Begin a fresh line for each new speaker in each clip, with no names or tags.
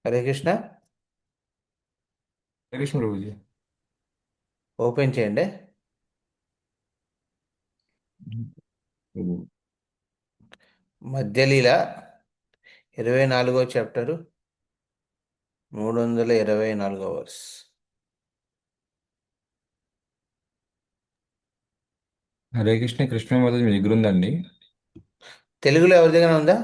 హరే కృష్ణ.
कृष्ण प्रभु जी।
ఓపెన్ చేయండి.
प्रभु।
మధ్యలీల 24వ చాప్టరు, 324వ వర్స్.
హరే కృష్ణ కృష్ణ మదర్ మీ దగ్గర ఉందండి?
తెలుగులో ఎవరి దగ్గర ఉందా?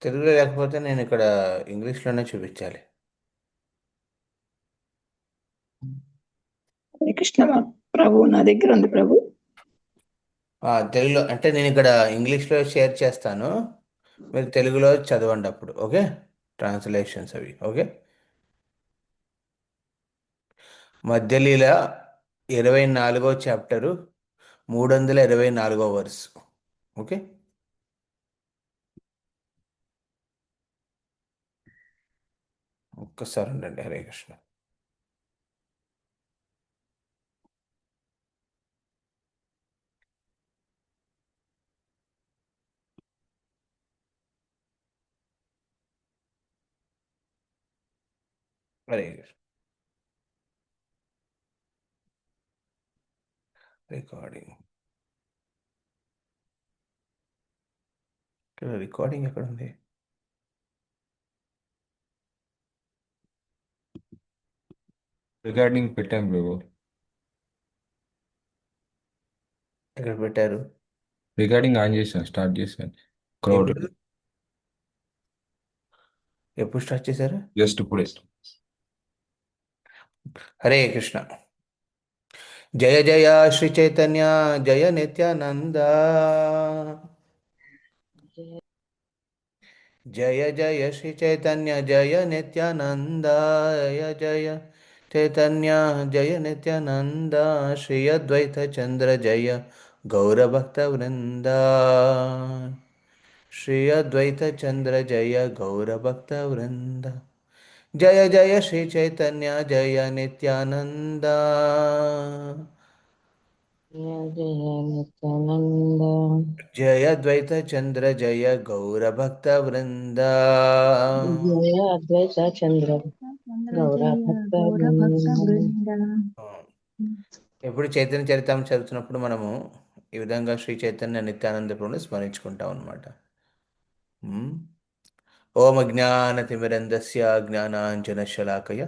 తెలుగులో లేకపోతే నేను ఇక్కడ ఇంగ్లీష్లోనే చూపించాలి.
హరే కృష్ణ ప్రభు, నా దగ్గర ఉంది ప్రభు.
తెలుగులో అంటే నేను ఇక్కడ ఇంగ్లీష్లో షేర్ చేస్తాను, మీరు తెలుగులో చదవండి అప్పుడు. ఓకే, ట్రాన్స్లేషన్స్ అవి. ఓకే, మధ్యలీల 24వ చాప్టరు, 324వ వర్స్. ఓకే, ఒక్కసారి ఉండండి. హరే కృష్ణ. హరే కృష్ణ. రికార్డింగ్, ఇక్కడ రికార్డింగ్ ఎక్కడ ఉంది?
రికార్డింగ్ పెట్టాం ప్రభు.
ఎక్కడ పెట్టారు?
రికార్డింగ్ ఆన్ చేశాను, స్టార్ట్ చేశాను. క్రౌడ్.
ఎప్పుడు ఎప్పుడు స్టార్ట్ చేశారు?
జస్ట్ ఇప్పుడే.
హరే కృష్ణ. జయ జయ శ్రీ చైతన్య, జయ నిత్యానంద. జయ జయ శ్రీ చైతన్య, జయ నిత్యానంద. జయ జయ చైతన్య, జయ నిత్యానంద. శ్రీ అద్వైత చంద్ర జయ గౌరభక్త వృంద. శ్రీ అద్వైత చంద్ర జయ గౌరభక్త వృంద. జయ జయ శ్రీ చైతన్య, జయ నిత్యానంద.
జయ జయ నిత్యానంద.
జయ అద్వైత చంద్ర జయ గౌరభక్త వృంద.
జయ అద్వైత చంద్ర గౌర భక్త
గౌరభక్త బృంద.
ఎప్పుడు చైతన్య చరితామృతం చదువుతున్నప్పుడు మనము ఈ విధంగా శ్రీ చైతన్య నిత్యానంద ప్రభుని స్మరించుకుంటాం అనమాట. ఓం అజ్ఞానతిమిరంధస్య జ్ఞానాంజనశలాకయ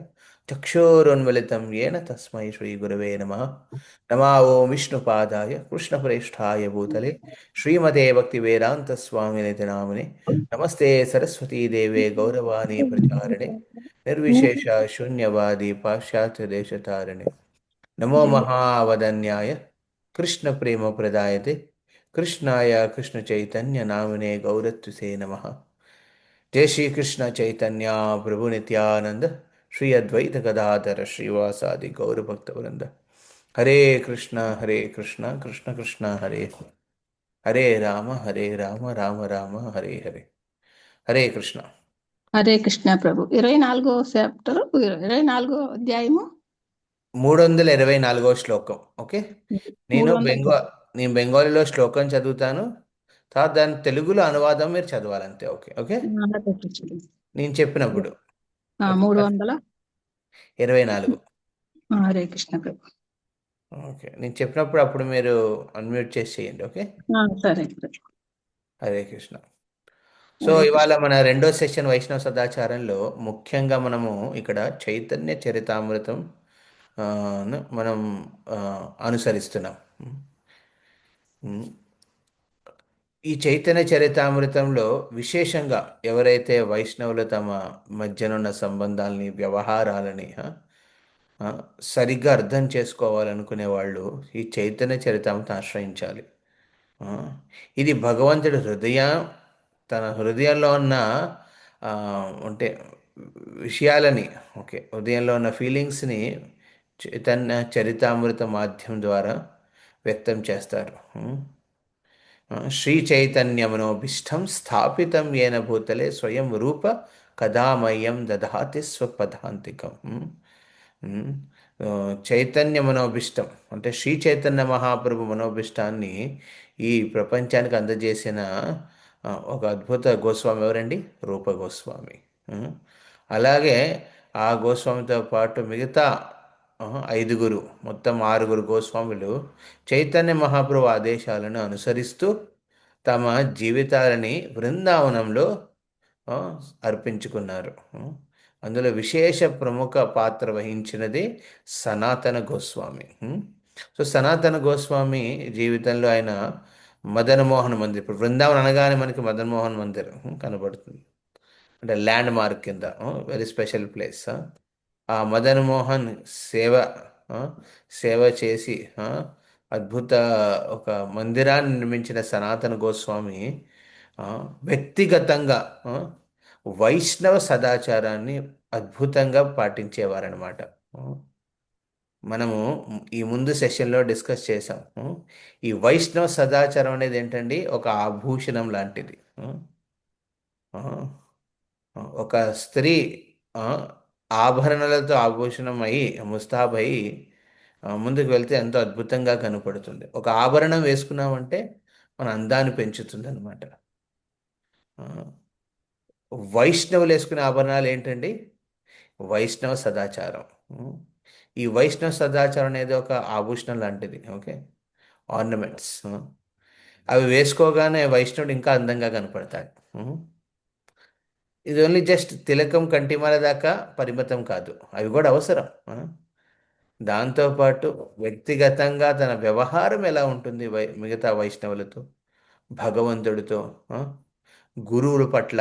చక్షోరున్మిళితం येन తస్మై శ్రీగురవే నమః. నమో ఓం విష్ణుపాదాయ కృష్ణప్రేష్ఠాయ భూతలే శ్రీమతే భక్తివేదాంతస్వామినితి నామినే. నమస్తే సరస్వతీదేవే గౌరవాణి ప్రచారిణే నిర్విశేష శూన్యవాది పాశ్చాత్యదేశతారిణే. నమో మహావదన్యాయ కృష్ణప్రేమప్రదాయతే కృష్ణాయ కృష్ణచైతన్యనామినే గౌరత్విసే నమః. जय श्री कृष्ण चैतन्य प्रभु नित्यानंद, श्री अद्वैत गदाधर श्रीवासादि गौर भक्त वृंद. हरे कृष्ण कृष्ण कृष्ण हरे हरे, हरे राम राम राम हरे हरे. हरे कृष्ण.
హరే కృష్ణ ప్రభు. 24వ చాప్టర్, 24వ అధ్యాయము,
324వ శ్లోకం. ఓకే, నేను
300.
నేను బెంగాలీలో శ్లోకం చదువుతాను, తర్వాత దాని తెలుగులో అనువాదం మీరు చదవాలంతే. ఓకే ఓకే, నేను చెప్పినప్పుడు. ఓకే,
300.
24.
హరే కృష్ణ ప్రభు.
ఓకే, నేను చెప్పినప్పుడు అప్పుడు మీరు అన్మ్యూట్ చేసి చేయండి. ఓకే,
సరే ప్రభు.
హరే కృష్ణ. సో
హరే కృష్ణ.
ఇవాళ మన రెండో సెషన్ వైష్ణవ సదాచారంలో ముఖ్యంగా మనము ఇక్కడ చైతన్య చరితామృతం ను మనం ఆ, అనుసరిస్తున్నాం. ఉమ్, ఈ చైతన్య చరితామృతంలో విశేషంగా ఎవరైతే వైష్ణవులు తమ మధ్యనున్న సంబంధాలని, వ్యవహారాలని ఆ, సరిగ్గా అర్థం చేసుకోవాలనుకునే వాళ్ళు ఈ చైతన్య చరితామృతం ఆశ్రయించాలి. ఆ, ఇది భగవంతుడి తన హృదయంలో ఉన్న ఆ, అంటే విషయాలని, ఓకే, హృదయంలో ఉన్న ఫీలింగ్స్ని చైతన్య చరితామృత మాధ్యమం ద్వారా వ్యక్తం చేస్తారు. శ్రీ చైతన్యమనోభీష్టం స్థాపితం ఏన భూతలే స్వయం రూప కదామయం దదాతి స్వపదాంతికం. ఆ, చైతన్య మనోభిష్టం అంటే శ్రీ చైతన్య మహాప్రభు మనోభిష్టాన్ని ఈ ప్రపంచానికి అందజేసిన ఒక అద్భుత గోస్వామి ఎవరండి? రూప గోస్వామి. ఆ, అలాగే ఆ గోస్వామితో పాటు మిగతా ఆ, ఐదుగురు, మొత్తం ఆరుగురు గోస్వాములు చైతన్య మహాప్రభు ఆదేశాలను అనుసరిస్తూ తమ జీవితాలని బృందావనంలో ఆ, అర్పించుకున్నారు. అందులో విశేష ప్రముఖ పాత్ర వహించినది సనాతన గోస్వామి. సో సనాతన గోస్వామి జీవితంలో ఆయన మదన్ మోహన్ మందిర్, ఇప్పుడు బృందావనం అనగానే మనకి మదన్ మోహన్ మందిర్ కనబడుతుంది, అంటే ల్యాండ్ మార్క్ కింద, వెరీ స్పెషల్ ప్లేస్. ఆ మదన్ మోహన్ సేవ ఆ, సేవ చేసి అద్భుత ఒక మందిరాన్ని నిర్మించిన సనాతన గోస్వామి ఆ, వ్యక్తిగతంగా ఆ, వైష్ణవ సదాచారాన్ని అద్భుతంగా పాటించేవారనమాట. మనము ఈ ముందు సెషన్లో డిస్కస్ చేసాం. ఈ వైష్ణవ సదాచారం అనేది ఏంటండి? ఒక ఆభూషణం లాంటిది. ఆ, ఒక స్త్రీ ఆ, ఆభరణాలతో ఆభూషణం అయి ముస్తాబై ముందుకు వెళ్తే ఎంతో అద్భుతంగా కనపడుతుంది. ఒక ఆభరణం వేసుకున్నామంటే మన అందాన్ని పెంచుతుంది అనమాట. వైష్ణవులు వేసుకునే ఆభరణాలు ఏంటండి? వైష్ణవ సదాచారం. ఉం. ఈ వైష్ణవ సదాచారం అనేది ఒక ఆభూషణం లాంటిది. Okay, ornaments. అవి వేసుకోగానే వైష్ణవుడు ఇంకా అందంగా కనపడతాడు. ఉం. ఇది ఓన్లీ జస్ట్ తిలకం కంటిమాల దాకా పరిమితం కాదు, అవి కూడా అవసరం. దాంతోపాటు వ్యక్తిగతంగా తన వ్యవహారం ఎలా ఉంటుంది మిగతా వైష్ణవులతో, భగవంతుడితో, ఆ, గురువుల పట్ల,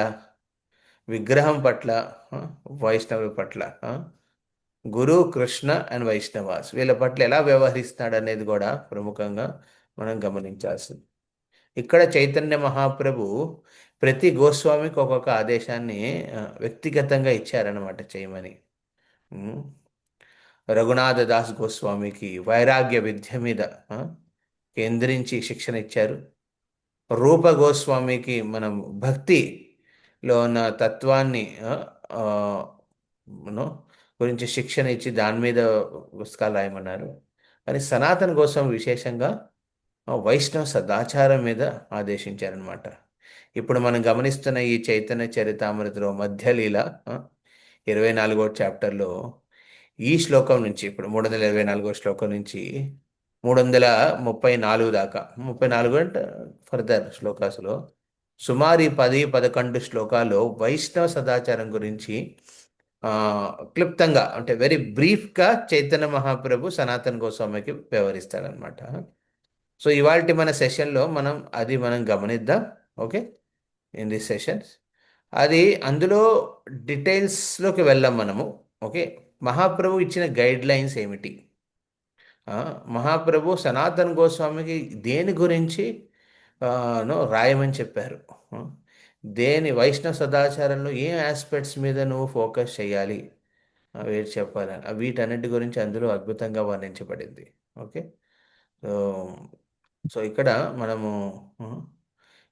విగ్రహం పట్ల, ఆ, వైష్ణవుల పట్ల, గురు, కృష్ణ అండ్ వైష్ణవాస్ వీళ్ళ పట్ల ఎలా వ్యవహరిస్తాడు అనేది కూడా ప్రముఖంగా మనం గమనించాల్సింది. ఇక్కడ చైతన్య మహాప్రభు ప్రతి గోస్వామికి ఒక్కొక్క ఆదేశాన్ని వ్యక్తిగతంగా ఇచ్చారనమాట చేయమని. ఉమ్. రఘునాథ దాస్ గోస్వామికి వైరాగ్య విద్య మీద ఆ, కేంద్రించి శిక్షణ ఇచ్చారు. రూప గోస్వామికి మనం భక్తిలో ఉన్న తత్వాన్ని ఆ, ను గురించి శిక్షణ ఇచ్చి దాని మీద పుస్తకాలు రాయమన్నారు. కానీ సనాతన గోస్వామి విశేషంగా వైష్ణవ సదాచారం మీద ఆదేశించారనమాట. ఇప్పుడు మనం గమనిస్తున్న ఈ చైతన్య చరితామృతలో మధ్యలీల 24వ చాప్టర్లో ఈ శ్లోకం నుంచి, ఇప్పుడు 324వ శ్లోకం నుంచి 334 దాకా, 34 అంటే ఫర్దర్ శ్లోకాసులో సుమారు ఈ 10-11 శ్లోకాల్లో వైష్ణవ సదాచారం గురించి ఆ, క్లుప్తంగా అంటే వెరీ బ్రీఫ్గా చైతన్య మహాప్రభు సనాతన గోస్వామికి వ్యవహరిస్తాడనమాట. సో ఇవాళ మన సెషన్లో మనం గమనిద్దాం. ఓకే, ఇన్ దిస్ సెషన్స్ అది అందులో డీటెయిల్స్లోకి వెళ్ళాం మనము. ఓకే, మహాప్రభు ఇచ్చిన గైడ్ లైన్స్ ఏమిటి, ఆ, మహాప్రభు సనాతన గోస్వామికి దేని గురించి రాయమని చెప్పారు, ఆ, దేని వైష్ణవ సదాచారంలో ఏ ఆస్పెక్ట్స్ మీద నువ్వు ఫోకస్ చేయాలి, వేటి చెప్పాలని, వీటన్నిటి గురించి అందులో అద్భుతంగా వర్ణించబడింది. ఓకే, సో సో ఇక్కడ మనము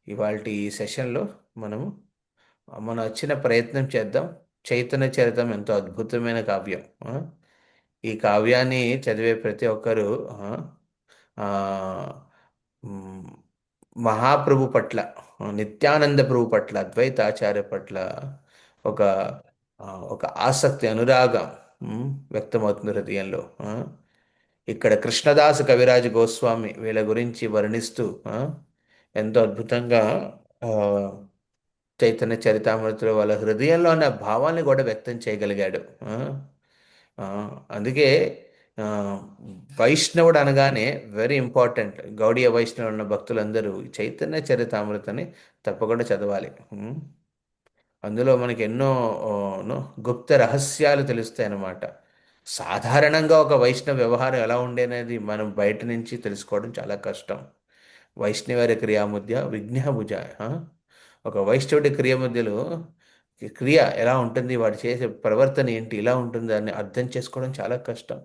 ఇవాళ ఈ సెషన్లో మనము మనం వచ్చిన ప్రయత్నం చేద్దాం. చైతన్య చరితం ఎంతో అద్భుతమైన కావ్యం. ఈ కావ్యాన్ని చదివే ప్రతి ఒక్కరూ ఆ, మ్, మహాప్రభు పట్ల, నిత్యానంద ప్రభు పట్ల, అద్వైతాచార్య పట్ల ఒక ఆ, ఒక ఆసక్తి, అనురాగం వ్యక్తమవుతుంది హృదయంలో. ఇక్కడ కృష్ణదాస కవిరాజు గోస్వామి వీళ్ళ గురించి వర్ణిస్తూ ఎంతో అద్భుతంగా ఆ, చైతన్య చరితామృతిలో వాళ్ళ హృదయంలో ఉన్న భావాల్ని కూడా వ్యక్తం చేయగలిగాడు. ఆ, ఆ, అందుకే ఆ, వైష్ణవుడు అనగానే వెరీ ఇంపార్టెంట్. గౌడీయ వైష్ణవుడు ఉన్న భక్తులందరూ ఈ చైతన్య చరితామృతని తప్పకుండా చదవాలి. అందులో మనకి ఎన్నో గుప్త రహస్యాలు తెలుస్తాయి అన్నమాట. సాధారణంగా ఒక వైష్ణవ వ్యవహారం ఎలా ఉండేనేది మనం బయట నుంచి తెలుసుకోవడం చాలా కష్టం. వైష్ణవారి క్రియాముద్య విఘ్నభుజ. ఒక వైష్ణవుడి క్రియాముద్యలో క్రియ ఎలా ఉంటుంది, వాడు చేసే ప్రవర్తన ఏంటి, ఇలా ఉంటుంది అని అర్థం చేసుకోవడం చాలా కష్టం.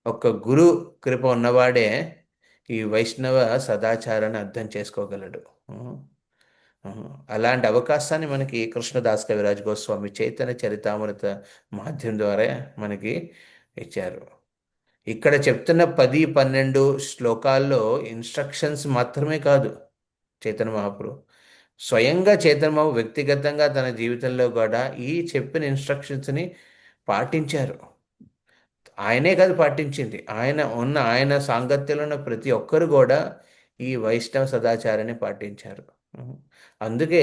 ఒక గురు కృప ఉన్నవాడే ఈ వైష్ణవ సదాచారాన్ని అర్థం చేసుకోగలడు. అలాంటి అవకాశాన్ని మనకి కృష్ణదాస్ కవిరాజ్ గోస్వామి చైతన్య చరితామృత మాధ్యమం ద్వారా మనకి ఇచ్చారు. ఇక్కడ చెప్తున్న 10, 12 శ్లోకాల్లో ఇన్స్ట్రక్షన్స్ మాత్రమే కాదు. చైతన్య మహాప్రభు స్వయంగా చైతన్య మహాప్రభు వ్యక్తిగతంగా తన జీవితంలో కూడా ఈ చెప్పిన ఇన్స్ట్రక్షన్స్ని పాటించారు. ఆయనే కాదు పాటించింది, ఆయన సాంగత్యంలో ఉన్న ప్రతి ఒక్కరు కూడా ఈ వైష్ణవ సదాచారాన్ని పాటించారు. అందుకే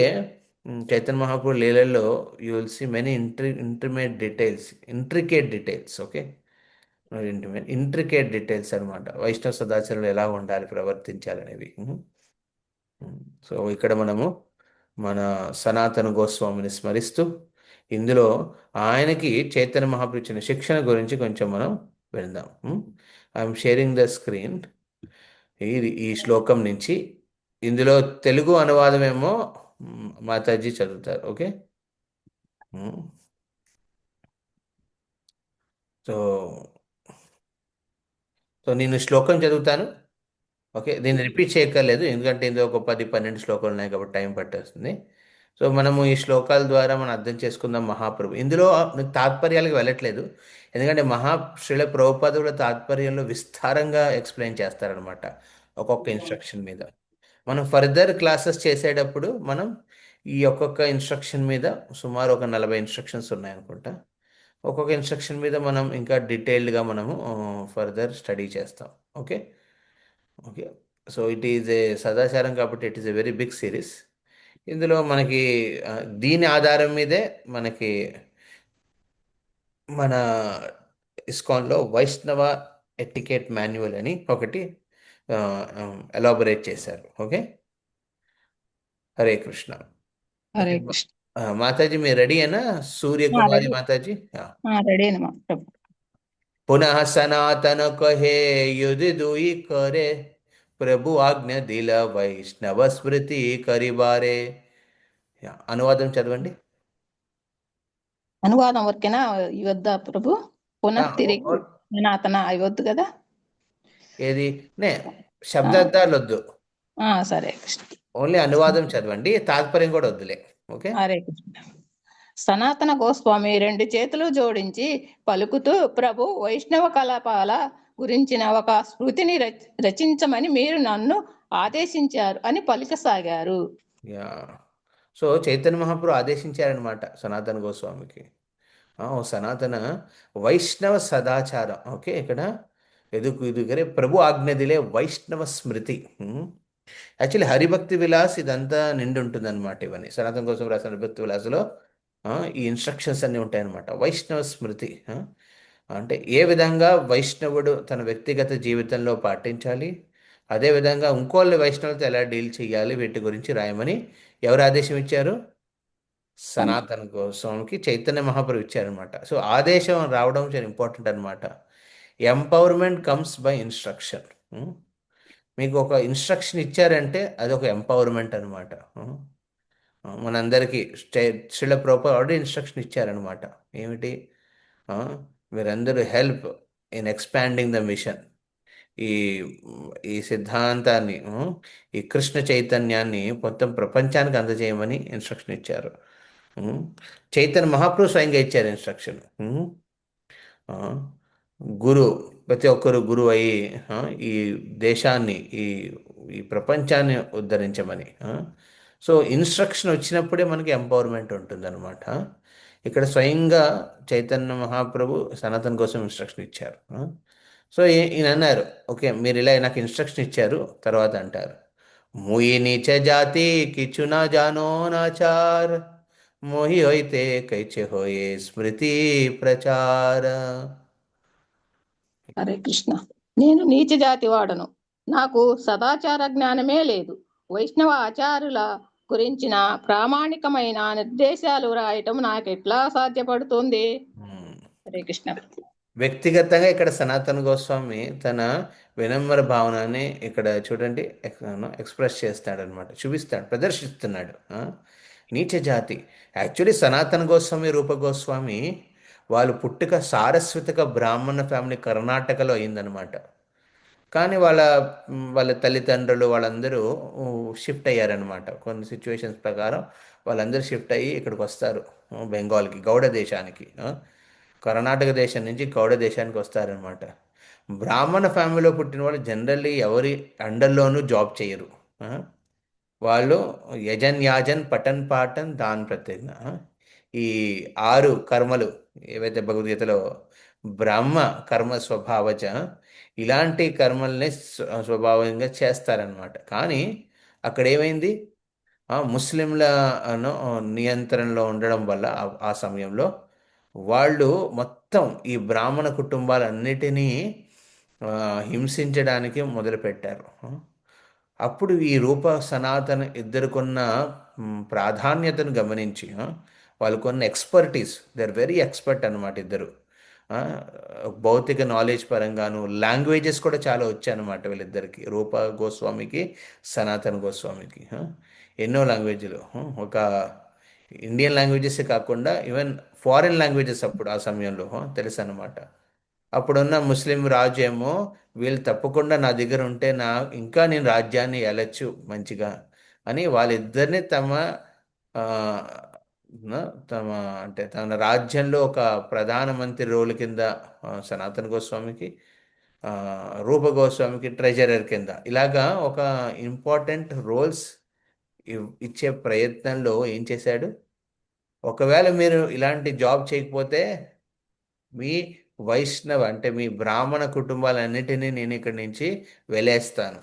చైతన్య మహాప్రభు లీలల్లో you will see many intricate details. Okay, intricate details అనమాట, వైష్ణవ సదాచారంలో ఎలా ఉండాలి, ప్రవర్తించాలనేవి. సో ఇక్కడ మనము మన సనాతన గోస్వామిని స్మరిస్తూ ఇందులో ఆయనకి చైతన్య మహాప్రభు ఇచ్చిన శిక్షణ గురించి కొంచెం మనం విందాం. I'm sharing the screen. ఈ శ్లోకం నుంచి ఇందులో తెలుగు అనువాదం ఏమో మాతాజీ చదువుతారు. ఓకే, సో సో నేను శ్లోకం చదువుతాను. ఓకే, దీన్ని రిపీట్ చేయక్కర్లేదు, ఎందుకంటే ఇందులో ఒక 10, 12 శ్లోకాలు ఉన్నాయి కాబట్టి టైం పట్టేస్తుంది. సో మనము ఈ శ్లోకాల ద్వారా మనం అర్థం చేసుకుందాం మహాప్రభు. ఇందులో తాత్పర్యాలకు వెళ్ళట్లేదు, ఎందుకంటే శ్రీల ప్రభుపాదుల తాత్పర్యంలో విస్తారంగా ఎక్స్ప్లెయిన్ చేస్తారనమాట ఒక్కొక్క ఇన్స్ట్రక్షన్ మీద. మనం ఫర్దర్ క్లాసెస్ చేసేటప్పుడు మనం ఈ ఒక్కొక్క ఇన్స్ట్రక్షన్ మీద సుమారు ఒక 40 ఇన్స్ట్రక్షన్స్ ఉన్నాయనుకుంటా. ఒక్కొక్క ఇన్స్ట్రక్షన్ మీద మనం ఇంకా డీటెయిల్డ్గా మనము ఫర్దర్ స్టడీ చేస్తాం. Okay okay so it is a సదాచారం కాబట్టి it is a very big series. ఇందులో మనకి దీని ఆధారం మీదే మనకి మన ఇస్కాన్లో వైష్ణవ ఎటికెట్ మాన్యువల్ అని ఒకటి ఎలాబొరేట్ చేశారు. ఓకే, హరే కృష్ణ.
హరే
ఓకే,
కృష్ణ.
మాతాజీ మీరు రెడీ అయినా? సూర్యకుమారి
రెడీ
మాతాజీ.
రెడీ అమ్మా ప్రభు.
पुनः सनातन कहे युधि दुई करे, प्रभु आज्ञ दिल వైష్ణవ స్మృతి కరిబారే. అనువాదం చదవండి.
అనువాదం వరకేనా ఇవద్దా ప్రభు? పునః తిరిగి
ఓ-
సనాతన ఇవద్దు కదా?
ఏది శబ్దార్థాలు వద్దు,
సరే కృష్ణ.
ఓన్లీ అనువాదం చదవండి, తాత్పర్యం కూడా వద్దులే. ఓకే,
హరే కృష్ణ. సనాతన గోస్వామి 2 చేతులు జోడించి పలుకుతూ, ప్రభు వైష్ణవ కలాపాల గురించిన ఒక స్మృతిని రచించమని మీరు నన్ను ఆదేశించారు అని పలికసాగారు.
యా. సో చైతన్య మహాప్రభు ఆదేశించారనమాట సనాతన గోస్వామికి. ఓ సనాతన వైష్ణవ సదాచారం. ఓకే, ఇక్కడ ఎదుగురే ప్రభు ఆజ్ఞదిలే వైష్ణవ స్మృతి. యాక్చువల్లీ హరిభక్తి విలాస్ ఇదంతా నిండి ఉంటుంది అనమాట. ఇవన్నీ సనాతన కోసం రాసిన హరిభక్తి విలాసులో ఈ ఇన్స్ట్రక్షన్స్ అన్నీ ఉంటాయన్నమాట. వైష్ణవ స్మృతి అంటే ఏ విధంగా వైష్ణవుడు తన వ్యక్తిగత జీవితంలో పాటించాలి, అదేవిధంగా ఇంకోళ్ళ వైష్ణవులతో ఎలా డీల్ చేయాలి, వీటి గురించి రాయమని ఎవరు ఆదేశం ఇచ్చారు? సనాతన గోస్వామికి చైతన్య మహాప్రభు ఇచ్చారనమాట. సో ఆదేశం రావడం చాలా ఇంపార్టెంట్ అనమాట. Empowerment comes by instruction. మీకు ఒక ఇన్స్ట్రక్షన్ ఇచ్చారంటే అది ఒక ఎంపవర్మెంట్ అనమాట. మనందరికీ శ్రీల ప్రభుపాద ఆల్రెడీ ఇన్స్ట్రక్షన్ ఇచ్చారనమాట. ఏమిటి? మీరందరూ help in expanding the mission. ఈ ఈ సిద్ధాంతాన్ని, ఈ కృష్ణ చైతన్యాన్ని మొత్తం ప్రపంచానికి అందజేయమని ఇన్స్ట్రక్షన్ ఇచ్చారు. చైతన్య మహాప్రభు స్వయంగా ఇచ్చారు ఇన్స్ట్రక్షన్. గురు, ప్రతి ఒక్కరు గురువు అయి ఈ దేశాన్ని, ఈ ఈ ప్రపంచాన్ని ఉద్ధరించమని. సో ఇన్స్ట్రక్షన్ వచ్చినప్పుడే మనకి ఎంపవర్మెంట్ ఉంటుందన్నమాట. ఇక్కడ స్వయంగా చైతన్య మహాప్రభు సనాతన్ కోసం ఇన్స్ట్రక్షన్ ఇచ్చారు. సో ఈయన అన్నారు, ఓకే మీరు ఇలా నాకు ఇన్స్ట్రక్షన్ ఇచ్చారు, తర్వాత అంటారు, ముయి నీచ జాతి కిచు నా జానో నాచార్, మోహి హోయితే కైచే హోయే స్మృతి ప్రచార.
హరే కృష్ణ. నేను నీచ జాతి వాడను, నాకు సదాచార జ్ఞానమే లేదు. వైష్ణవ ఆచారుల గురించిన ప్రామాణికమైన నిర్దేశాలు రాయటం నాకెట్లా సాధ్యపడుతుంది? హరే కృష్ణ.
వ్యక్తిగతంగా ఇక్కడ సనాతన గోస్వామి తన వినమ్ర భావనని ఇక్కడ చూడండి ఎక్స్ప్రెస్ చేస్తాడనమాట, చూపిస్తాడు, ప్రదర్శిస్తున్నాడు. నీచ జాతి, యాక్చువల్లీ సనాతన గోస్వామి, రూప గోస్వామి వాళ్ళు పుట్టుక సారస్వతిక బ్రాహ్మణ ఫ్యామిలీ కర్ణాటకలో అయిందనమాట. కానీ వాళ్ళ తల్లిదండ్రులు వాళ్ళందరూ షిఫ్ట్ అయ్యారనమాట. కొన్ని సిచ్యువేషన్స్ ప్రకారం వాళ్ళందరూ షిఫ్ట్ అయ్యి ఇక్కడికి వస్తారు, బెంగాల్కి, గౌడ దేశానికి. కర్ణాటక దేశం నుంచి గౌడ దేశానికి వస్తారనమాట. బ్రాహ్మణ ఫ్యామిలీలో పుట్టిన వాళ్ళు జనరల్లీ ఎవరి అండర్లోనూ జాబ్ చేయరు. ఆ? వాళ్ళు యజన్ యాజన్ పఠన్ పాఠన్ దాన్ ప్రతిజ్ఞ. ఈ 6 కర్మలు ఏవైతే భగవద్గీతలో బ్రహ్మ కర్మ స్వభావజ, ఇలాంటి కర్మల్ని స్వభావంగా చేస్తారనమాట. కానీ అక్కడ ఏమైంది, ముస్లింల అను నియంత్రణలో ఉండడం వల్ల ఆ సమయంలో వాళ్ళు మొత్తం ఈ బ్రాహ్మణ కుటుంబాలన్నిటినీ ఆ, హింసించడానికి మొదలుపెట్టారు. అప్పుడు ఈ రూప సనాతన ఇద్దరుకున్న ప్రాధాన్యతను గమనించి వాళ్ళకున్న expertise, they are very expert అనమాట ఇద్దరు. ఆ, భౌతిక నాలెడ్జ్ పరంగాను లాంగ్వేజెస్ కూడా చాలా వచ్చాయన్నమాట వీళ్ళిద్దరికి, రూప గోస్వామికి, సనాతన గోస్వామికి. ఎన్నో లాంగ్వేజ్లు, ఒక ఇండియన్ లాంగ్వేజెస్ కాకుండా ఈవెన్ ఫారిన్ లాంగ్వేజెస్ అప్పుడు ఆ సమయంలో తెలుసు అనమాట. అప్పుడున్న ముస్లిం రాజు ఏమో, వీళ్ళు తప్పకుండా నా దగ్గర ఉంటే ఇంకా నేను రాజ్యాన్ని ఏలచ్చు మంచిగా అని వాళ్ళిద్దరిని ఆ, తమ అంటే తన రాజ్యంలో ఒక ప్రధానమంత్రి రోల్ కింద, సనాతన గోస్వామికి, ఆ, రూప గోస్వామికి ట్రెజరర్ కింద, ఇలాగా ఒక ఇంపార్టెంట్ రోల్స్ ఇచ్చే ప్రయత్నంలో ఏం చేశాడు, ఒకవేళ మీరు ఇలాంటి జాబ్ చేయకపోతే మీ అంటే మీ బ్రాహ్మణ కుటుంబాలన్నిటినీ నేను ఇక్కడి నుంచి వెలేస్తాను,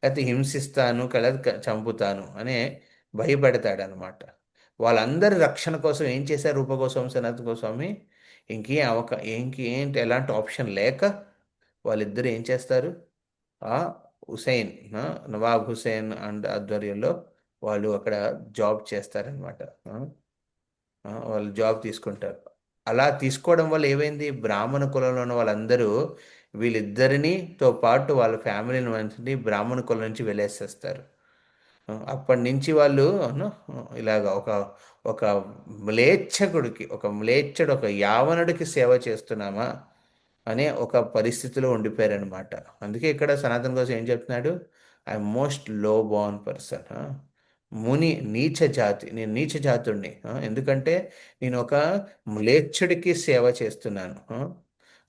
లేకపోతే హింసిస్తాను, చంపుతాను అనే భయపెడతాడనమాట. వాళ్ళందరి రక్షణ కోసం ఏం చేశారు రూపగోస్వామి, సనాతన గోస్వామి, ఇంకేంటి ఎలాంటి ఆప్షన్ లేక వాళ్ళిద్దరు ఏం చేస్తారు, ఆ హుసేన్, నవాబ్ హుసేన్ అండ్ ఆధ్వర్యంలో వాళ్ళు అక్కడ జాబ్ చేస్తారనమాట. వాళ్ళు జాబ్ తీసుకుంటారు. అలా తీసుకోవడం వల్ల ఏమైంది, బ్రాహ్మణ కులంలో ఉన్న వాళ్ళందరూ వీళ్ళిద్దరినితో పాటు వాళ్ళ ఫ్యామిలీని మంచి బ్రాహ్మణ కులం నుంచి వెళ్ళేసేస్తారు. అప్పటి నుంచి వాళ్ళు ఇలాగ ఒక ఒక ఒక మ్లేచ్చుడు, ఒక యావనుడికి సేవ చేస్తున్నామా అనే ఒక పరిస్థితిలో ఉండిపోయారనమాట. అందుకే ఇక్కడ సనాతన కోసం ఏం చెప్తున్నాడు, ఐఎమ్ మోస్ట్ లో బోర్న్ పర్సన్, నీచ జాతి, నేను నీచ జాతుడిని. ఎందుకంటే నేను ఒక మ్లేచ్చుడికి సేవ చేస్తున్నాను.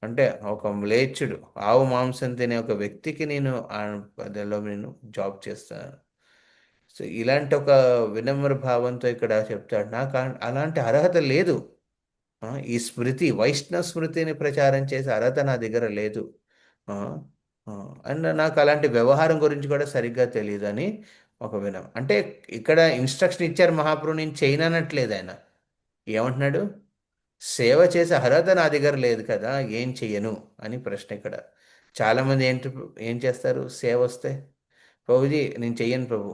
అంటే ఒక మ్లేచ్చుడు, ఆవు మాంసం తినే ఒక వ్యక్తికి నేను అదిలో నేను జాబ్ చేస్తాను. సో ఇలాంటి ఒక వినమ్ర భావంతో ఇక్కడ చెప్తాడు, నాకు అలాంటి అర్హత లేదు. ఈ స్మృతి, వైష్ణవ స్మృతిని ప్రచారం చేసే అర్హత నా దగ్గర లేదు. ఆ, అండ్ నాకు అలాంటి వ్యవహారం గురించి కూడా సరిగ్గా తెలియదు అని ఒక అంటే ఇక్కడ ఇన్స్ట్రక్షన్ ఇచ్చారు మహాప్రభు, నేను చేయనట్లేదు ఆయన. ఏమంటున్నాడు, సేవ చేసే అర్హత నా దగ్గర లేదు కదా, ఏం చెయ్యను అని ప్రశ్న ఇక్కడ. చాలామంది ఏం చేస్తారు, సేవ వస్తే, ప్రభుజీ నేను చెయ్యను ప్రభు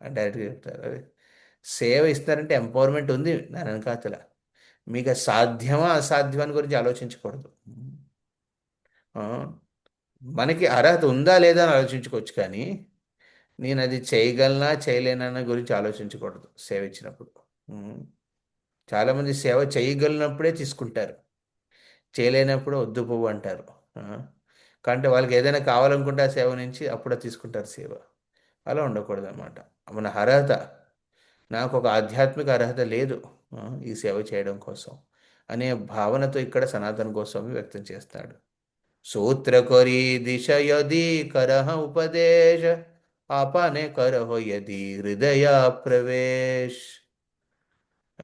అని డైరెక్ట్గా చెప్తారు. అదే సేవ ఇస్తారంటే ఎంపవర్మెంట్ ఉంది నా వెనకాతల, మీకు అది సాధ్యమా అసాధ్యమని గురించి ఆలోచించకూడదు. ఆ, మనకి అర్హత ఉందా లేదా అని ఆలోచించుకోవచ్చు, కానీ నేను అది చేయగలనా చేయలేనా గురించి ఆలోచించకూడదు సేవ ఇచ్చినప్పుడు. ఉమ్. చాలామంది సేవ చేయగలిగినప్పుడే తీసుకుంటారు, చేయలేనప్పుడు వద్దు పువ్వు అంటారు. ఆ, కాబట్టి వాళ్ళకి ఏదైనా కావాలనుకుంటే ఆ సేవ నుంచి అప్పుడే తీసుకుంటారు సేవ. అలా ఉండకూడదు అన్నమాట. మన అర్హత, నాకు ఒక ఆధ్యాత్మిక అర్హత లేదు ఈ సేవ చేయడం కోసం అనే భావనతో ఇక్కడ సనాతన గోస్వామి వ్యక్తం చేస్తాడు. సూత్ర కొరి దిశ యది కరహ ఉపదేశ, ఆపానే కరహో యది హృదయ ప్రవేశ్.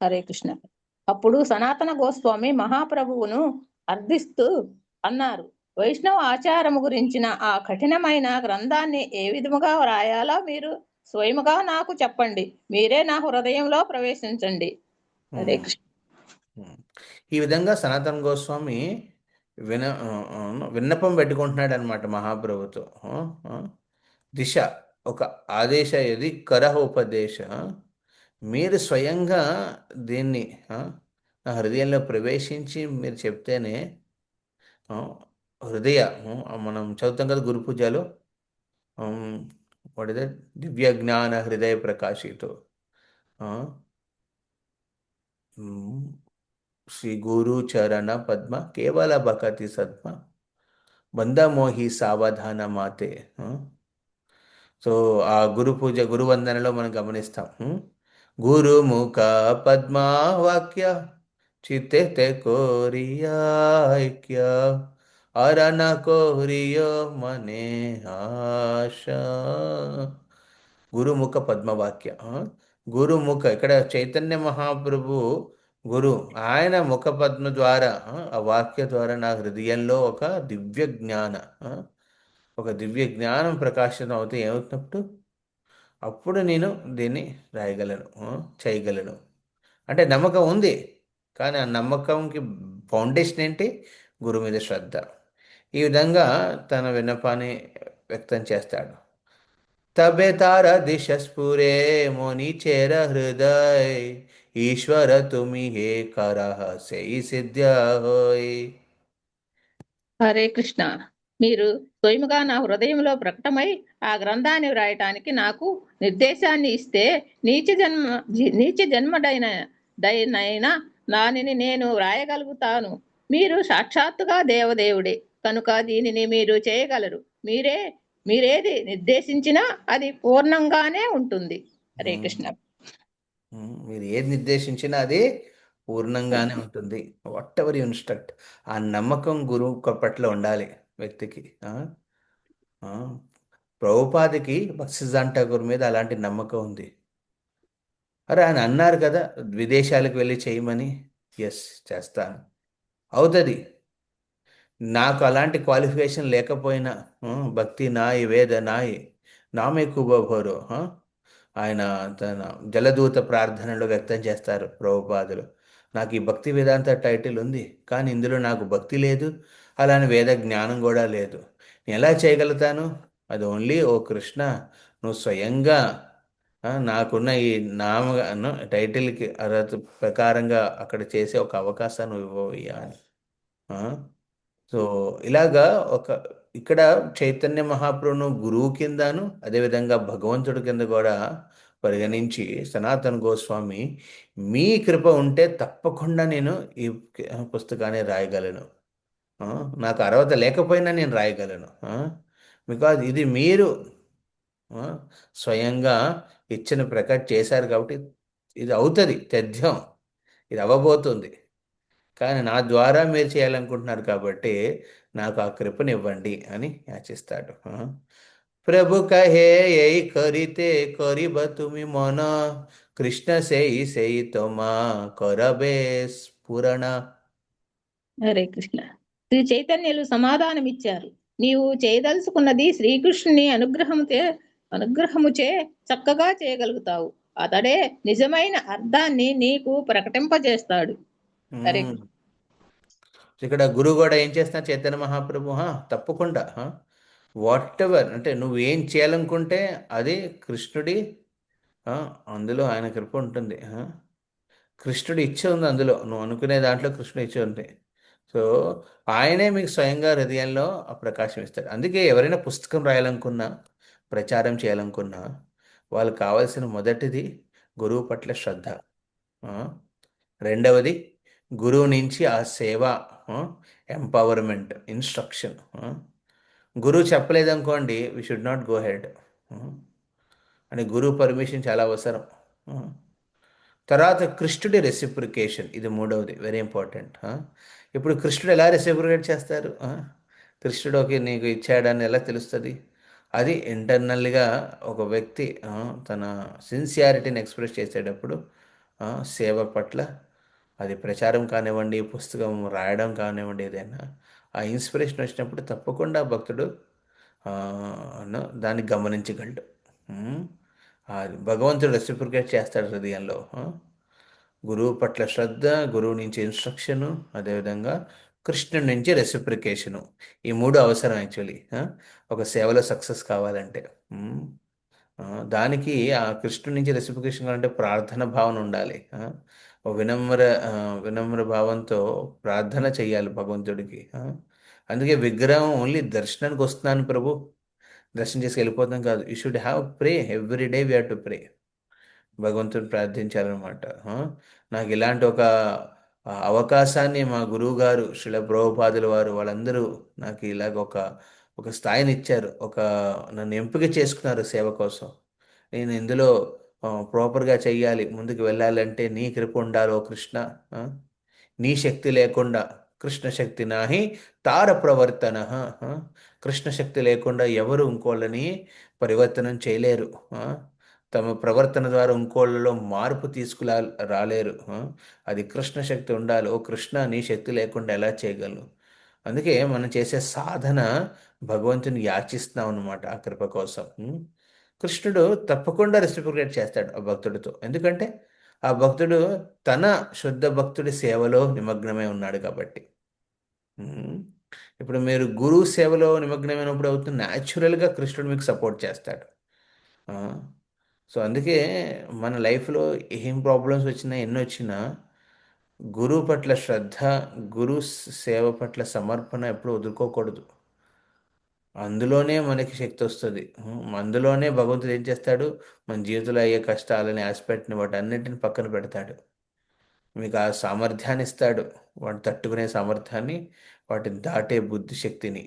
హరే కృష్ణ. అప్పుడు సనాతన గోస్వామి మహాప్రభువును అర్థిస్తూ అన్నారు, వైష్ణవ ఆచారము గురించిన ఆ కఠినమైన గ్రంథాన్ని ఏ విధముగా వ్రాయాలో మీరు స్వయముగా నాకు చెప్పండి, మీరే నా హృదయంలో ప్రవేశించండి. హరే కృష్ణ.
ఈ విధంగా సనాతన గోస్వామి విన్నపం పెట్టుకుంటున్నాడు అనమాట మహాప్రభుతో. దిశ, ఒక ఆదేశ, ఇది కరహ ఉపదేశ, మీరు స్వయంగా దీన్ని నా హృదయంలో ప్రవేశించి మీరు చెప్తేనే, హృదయ మనం చదువుతాం కదా గురు పూజలో, వాట్ ఇస్ దట్, దివ్య జ్ఞాన హృదయ ప్రకాశితో, శ్రీ గురు చరణ పద్మ కేవల భకతి సద్మ బంధమోహి సావధాన మాతే. సో ఆ గురు పూజ, గురు వందనలో మనం గమనిస్తాం, గురుముఖ పద్మావాక్య చిత్తే కోరియా ఐక్య और न कोरियो मने ఆశ. గురుముఖ పద్మవాక్య. గురుముఖ ఇక్కడ చైతన్య మహాప్రభు గురు ఆయన ముఖ పద్మ ద్వారా ఆ వాక్య ద్వారా నా హృదయంలో ఒక దివ్య జ్ఞాన ఆ, ఒక దివ్య జ్ఞానం ప్రకాశనం అవుతే ఏమవుతున్నప్పుడు అప్పుడు నేను దీన్ని రాయగలను, చేయగలను. అంటే నమ్మకం ఉంది, కానీ ఆ నమ్మకంకి ఫౌండేషన్ ఏంటి? గురువు మీద శ్రద్ధ. ఈ విధంగా తన విన్నపాన్ని వ్యక్తం చేస్తాడు. తబే తార దిశ స్ఫురే మోని చేర హృదయ ఈశ్వర తుమి హే కరహ సెయి సిద్ధ్య హోయ్.
హరే కృష్ణ. మీరు స్వయముగా నా హృదయంలో ప్రకటమై ఆ గ్రంథాన్ని వ్రాయటానికి నాకు నిర్దేశాన్ని ఇస్తే నీచ జన్మడైన దానిని నేను వ్రాయగలుగుతాను. మీరు సాక్షాత్తుగా దేవదేవుడే కనుక దీనిని మీరు చేయగలరు. మీరేది నిర్దేశించినా అది పూర్ణంగానే ఉంటుంది. హరే కృష్ణ.
మీరు ఏది నిర్దేశించినా అది పూర్ణంగానే ఉంటుంది. వాట్ ఎవర్ యు ఇన్స్ట్రక్ట్, ఆ నమ్మకం గురువు పట్ల ఉండాలి వ్యక్తికి. ప్రభుపాదికి భక్తిసిద్ధాంత ఠాకూర్ మీద అలాంటి నమ్మకం ఉంది. అరే ఆయన అన్నారు కదా విదేశాలకు వెళ్ళి చేయమని. ఎస్, చేస్తాను, అవుతుంది. నాకు అలాంటి క్వాలిఫికేషన్ లేకపోయినా భక్తి నాయి వేద నాయి నామే కుబోరో ఆయన తన జలదూత ప్రార్థనలో వ్యక్తం చేస్తారు ప్రభుపాదులు. నాకు ఈ భక్తి వేదాంత టైటిల్ ఉంది, కానీ ఇందులో నాకు భక్తి లేదు, అలానే వేద జ్ఞానం కూడా లేదు. నేను ఎలా చేయగలుగుతాను? అది ఓన్లీ ఓ కృష్ణ, నువ్వు స్వయంగా నాకున్న ఈ టైటిల్కి అర్హత ప్రకారంగా అక్కడ చేసే ఒక అవకాశాన్ని ఇవ్వయ్యా అని. సో ఇలాగా ఇక్కడ చైతన్య మహాప్రభును గురువు కిందను అదేవిధంగా భగవంతుడి కింద కూడా పరిగణించి సనాతన గోస్వామి, మీ కృప ఉంటే తప్పకుండా నేను ఈ పుస్తకాన్ని రాయగలను. నాకు అర్హత లేకపోయినా నేను రాయగలను. బికాజ్ ఇది మీరు స్వయంగా ఇచ్చిన ప్రకట్ చేశారు కాబట్టి ఇది అవుతుంది, తథ్యం, ఇది అవ్వబోతుంది. కానీ నా ద్వారా మీరు చేయాలనుకుంటున్నారు కాబట్టి నాకు ఆ కృపనివ్వండి అని యాచిస్తాడు. ప్రభు కహే యై కరితే కరిబ తుమి మన కృష్ణ సేయి సేయి తోమా కొరబే స్ఫురణ.
హరే కృష్ణ. శ్రీ చైతన్యులు సమాధానమిచ్చారు. నీవు చేయదలుచుకున్నది శ్రీకృష్ణుని అనుగ్రహముచే చక్కగా చేయగలుగుతావు. అతడే నిజమైన అర్థాన్ని నీకు ప్రకటింపజేస్తాడు. హరే కృష్ణ.
ఇక్కడ గురువు కూడా ఏం చేస్తున్నా చైతన్య మహాప్రభు తప్పకుండా వాట్ ఎవర్ అంటే నువ్వు ఏం చేయాలనుకుంటే అది కృష్ణుడి అందులో ఆయన కృప ఉంటుంది. కృష్ణుడి ఇచ్చ ఉంది అందులో, నువ్వు అనుకునే దాంట్లో కృష్ణుడి ఇచ్చ ఉంది. సో ఆయనే మీకు స్వయంగా హృదయంలో ఆ ప్రకాశం ఇస్తాడు. అందుకే ఎవరైనా పుస్తకం రాయాలనుకున్నా, ప్రచారం చేయాలనుకున్నా, వాళ్ళకి కావాల్సిన మొదటిది గురువు పట్ల శ్రద్ధ, రెండవది గురువు నుంచి ఆ సేవ, ఎంపవర్మెంట్, ఇన్స్ట్రక్షన్. గురువు చెప్పలేదనుకోండి, we should not go head. అని గురువు పర్మిషన్ చాలా అవసరం. తర్వాత కృష్ణుడి రెసిప్రికేషన్, ఇది మూడవది, వెరీ ఇంపార్టెంట్. ఇప్పుడు కృష్ణుడు ఎలా రెసిప్రికేట్ చేస్తారు? కృష్ణుడు నీకు ఇచ్చాడని ఎలా తెలుస్తుంది? అది ఇంటర్నల్గా ఒక వ్యక్తి తన సిన్సియారిటీని ఎక్స్ప్రెస్ చేసేటప్పుడు సేవ పట్ల, అది ప్రచారం కానివ్వండి, పుస్తకం రాయడం కానివ్వండి, ఏదైనా ఆ ఇన్స్పిరేషన్ వచ్చినప్పుడు తప్పకుండా భక్తుడు దాన్ని గమనించగలడు. భగవంతుడు రెసిప్రికేట్ చేస్తాడు హృదయంలో. గురువు పట్ల శ్రద్ధ, గురువు నుంచి ఇన్స్ట్రక్షను, అదేవిధంగా కృష్ణుడి నుంచి రెసిప్రికేషను, ఈ మూడు అవసరం యాక్చువల్లీ ఒక సేవలో సక్సెస్ కావాలంటే. దానికి ఆ కృష్ణుడి నుంచి రెసిప్రికేషన్ కావాలంటే ప్రార్థన భావన ఉండాలి. వినమ్ర భావంతో ప్రార్థన చేయాలి భగవంతుడికి. అందుకే విగ్రహం ఓన్లీ దర్శనానికి వస్తున్నాను ప్రభు, దర్శనం చేసి వెళ్ళిపోతాం కాదు. You should have pray every day, we have to pray. భగవంతుని ప్రార్థించాలన్నమాట. నాకు ఇలాంటి ఒక అవకాశాన్ని మా గురువు గారు శ్రీల ప్రభుపాదుల వారు వాళ్ళందరూ నాకు ఇలాగ ఒక స్థాయిని ఇచ్చారు, నన్ను ఎంపిక చేసుకున్నారు సేవ కోసం. నేను ఇందులో ప్రాపర్గా చెయ్యాలి, ముందుకు వెళ్ళాలంటే నీ కృప ఉండాలి ఓ కృష్ణ. నీ శక్తి లేకుండా కృష్ణశక్తి నాహి తార ప్రవర్తన. కృష్ణశక్తి లేకుండా ఎవరు ఇంకోళ్ళని పరివర్తనం చేయలేరు. తమ ప్రవర్తన ద్వారా ఇంకోళ్ళలో మార్పు రాలేరు. అది కృష్ణశక్తి ఉండాలి. ఓ కృష్ణ, నీ శక్తి లేకుండా ఎలా చేయగలను? అందుకే మనం చేసే సాధన భగవంతుని యాచిస్తున్నాం అన్నమాట ఆ కృప కోసం. కృష్ణుడు తప్పకుండా రెసిప్రొకేట్ చేస్తాడు ఆ భక్తుడితో. ఎందుకంటే ఆ భక్తుడు తన శుద్ధ భక్తుడి సేవలో నిమగ్నమై ఉన్నాడు కాబట్టి. ఉమ్. ఇప్పుడు మీరు గురువు సేవలో నిమగ్నమైనప్పుడు అవుతుంది, న్యాచురల్గా కృష్ణుడు మీకు సపోర్ట్ చేస్తాడు. ఆ, సో అందుకే మన లైఫ్లో ఏం ప్రాబ్లమ్స్ వచ్చినా ఎన్ని వచ్చినా గురువు పట్ల శ్రద్ధ, గురు సేవ పట్ల సమర్పణ ఎప్పుడు వదులుకోకూడదు. అందులోనే మనకి శక్తి వస్తుంది. అందులోనే భగవంతుడు ఏం చేస్తాడు, మన జీవితంలో అయ్యే కష్టాలని ఆస్పెక్ట్ని వాటి అన్నింటిని పక్కన పెడతాడు. మీకు ఆ సామర్థ్యాన్ని ఇస్తాడు, వాటిని తట్టుకునే సామర్థ్యాన్ని, వాటిని దాటే బుద్ధిశక్తిని,